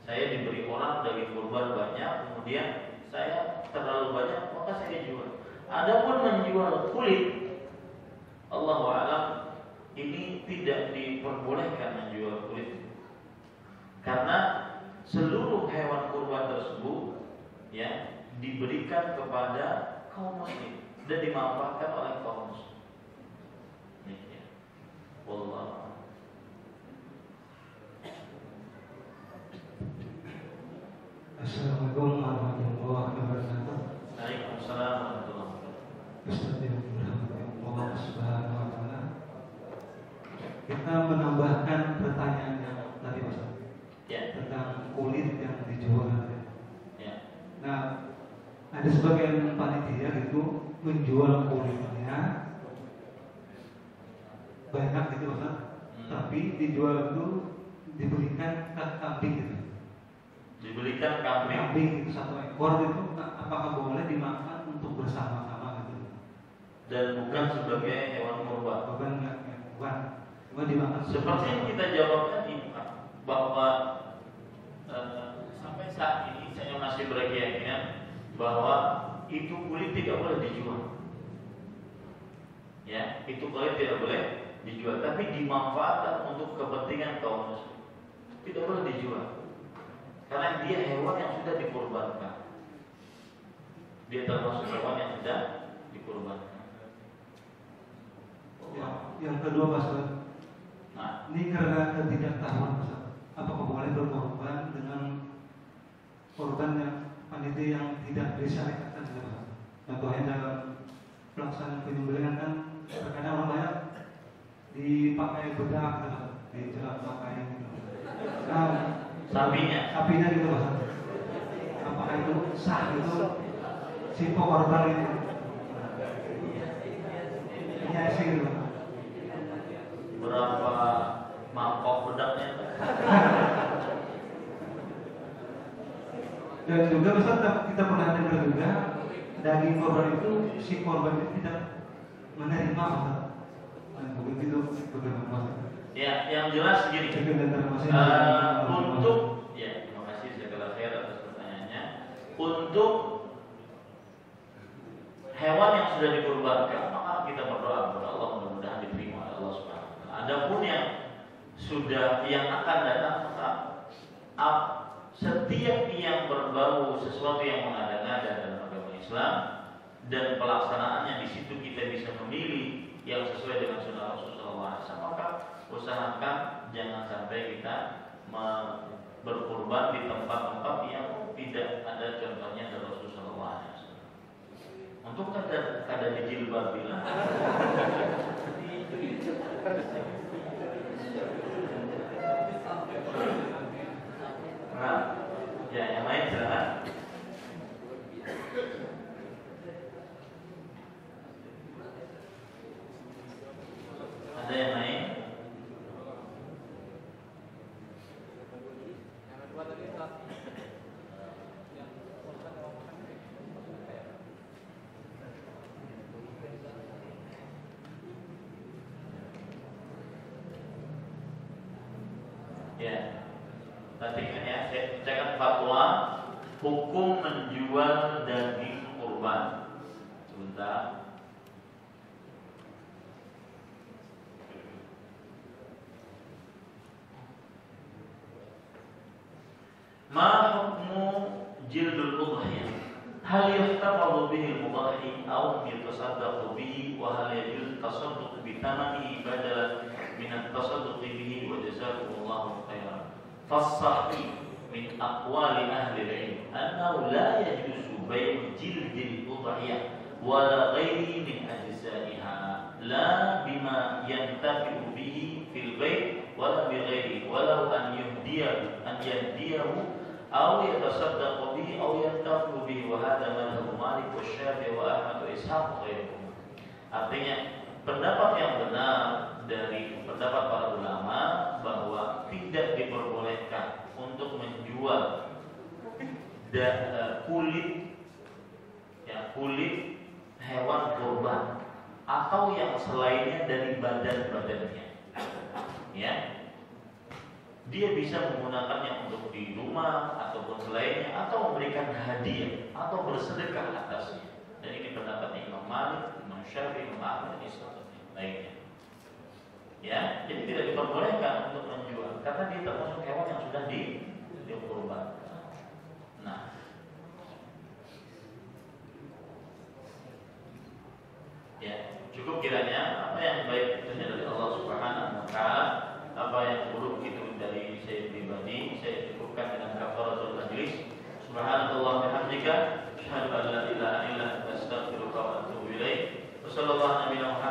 Saya diberi orang daging kurban banyak, kemudian saya terlalu banyak, maka saya jual. Adapun menjual kulit, Allahu a'lam, ini tidak diperbolehkan menjual kulit, karena seluruh hewan kurban tersebut ya diberikan kepada kaum muslim dan dimanfaatkan oleh kaum muslim. Ya. Wallahu. Assalamualaikum warahmatullahi wabarakatuh. Waalaikumsalam warahmatullahi wabarakatuh. Ustaz yang dirahmati Allah Subhanahu wa taala. Kita menambahkan pertanyaan yang tadi Ustaz. Ya. Tentang kulit yang dijual. Ya. Nah, ada sebagian panitia gitu menjual kulitnya banyak gitu Ustaz. Tapi dijual itu diberikan kambing gitu. Diberikan kambing. Kambing itu satu ekor itu apakah boleh dimakan untuk bersama-sama gitu? Dan bukan sebagai hewan kurban. Bukan dimakan. Seperti yang kita jawab tadi, bahwa sampai saat ini saya masih berkeyakinan bahwa itu kulit tidak boleh dijual. Ya, itu kulit tidak boleh dijual, tapi dimanfaatkan untuk kepentingan kaum muslim. Tidak boleh dijual, karena dia hewan yang sudah dikurbankan. Dia termasuk hewan yang sudah dikurbankan. Ya, yang kedua Mas, Nah, ini karena ketidaktahuan Mas, apakah boleh berkorban dengan korban yang panitia yang tidak disyariatkan? Contohnya dalam pelaksanaan penyembelihan kan terkadang orang banyak dipakai bedak, dijerat pakai gitu. Nah, sapinya gitu Mas. Apa apakah itu sah itu si korban itu? Iya sih gitu. Berapa mangkok bedaknya? Dan juga Ustaz, kita pernah dengar juga daging korban itu si korban itu tidak menerima Ustaz. Dan begitu bagaimana? Ya, yang jelas gini. Untuk ya, terima kasih jazakallahu khair atas pertanyaannya. Untuk hewan yang sudah dikurbankan, maka kita berdoa kepada Allah mudah-mudahan diterima oleh Allah Subhanahu wa taala. Adapun yang sudah yang akan datang, maka setiap yang berbau sesuatu yang mengada-ngada dalam agama Islam dan pelaksanaannya di situ kita bisa memilih yang sesuai dengan sunnah Rasulullah SAW, maka usahakan jangan sampai kita berkurban di tempat-tempat yang tidak ada contohnya dari Rasulullah SAW. Untuk kada dijilbab bilang. Nah, ya yang lain silakan. Ada yang lain? Ya, perhatikan ya, saya bacakan fatwa hukum menjual daging kurban. Sebentar. Ma hukmu jildul udhiyah? Hal yuhtafadhu bihi al-mudahhi aw yatasaddaqu bihi wa hal yajuz tasadduq bi thamanihi badalan min at-tasadduq bihi wa jazakumullahu khairan. Fas-sahih min aqwali ahli al-'ilm annahu la yajuzu bay' jildil udhiyah wa la ghairihi min ajza'iha la bima yantafi'u bihi fil bay' wa la bi ghairihi walau an yahdiyahu أو يتصدق به أو ينتفع به وهذا مذهب مالك والشافعي وأحمد وإسحاق وغيرهم. Artinya pendapat yang benar dari pendapat para ulama bahwa tidak diperbolehkan untuk menjual kulit hewan kurban atau yang selainnya dari badan-badannya. Ya. Dia bisa menggunakannya untuk di rumah ataupun selainnya, atau memberikan hadiah atau bersedekah atasnya. Dan ini pendapatnya Imam Malik, Imam Syafi'i, Imam Ahmad, dan lainnya. Ya, jadi tidak diperbolehkan untuk menjual karena dia termasuk hewan yang sudah dikurbankan. Nah, ya cukup kiranya apa yang baik itu dari Allah Subhanahu Wa Taala. Apa yang buruk itu dari saya pribadi, saya cukupkan dengan kafaratul majlis. Subhanallah bihamdika, asyhadu an la ilaha illa anta astaghfiruka wa atubu ilaik. Wassallallahu alaihi wa sallam.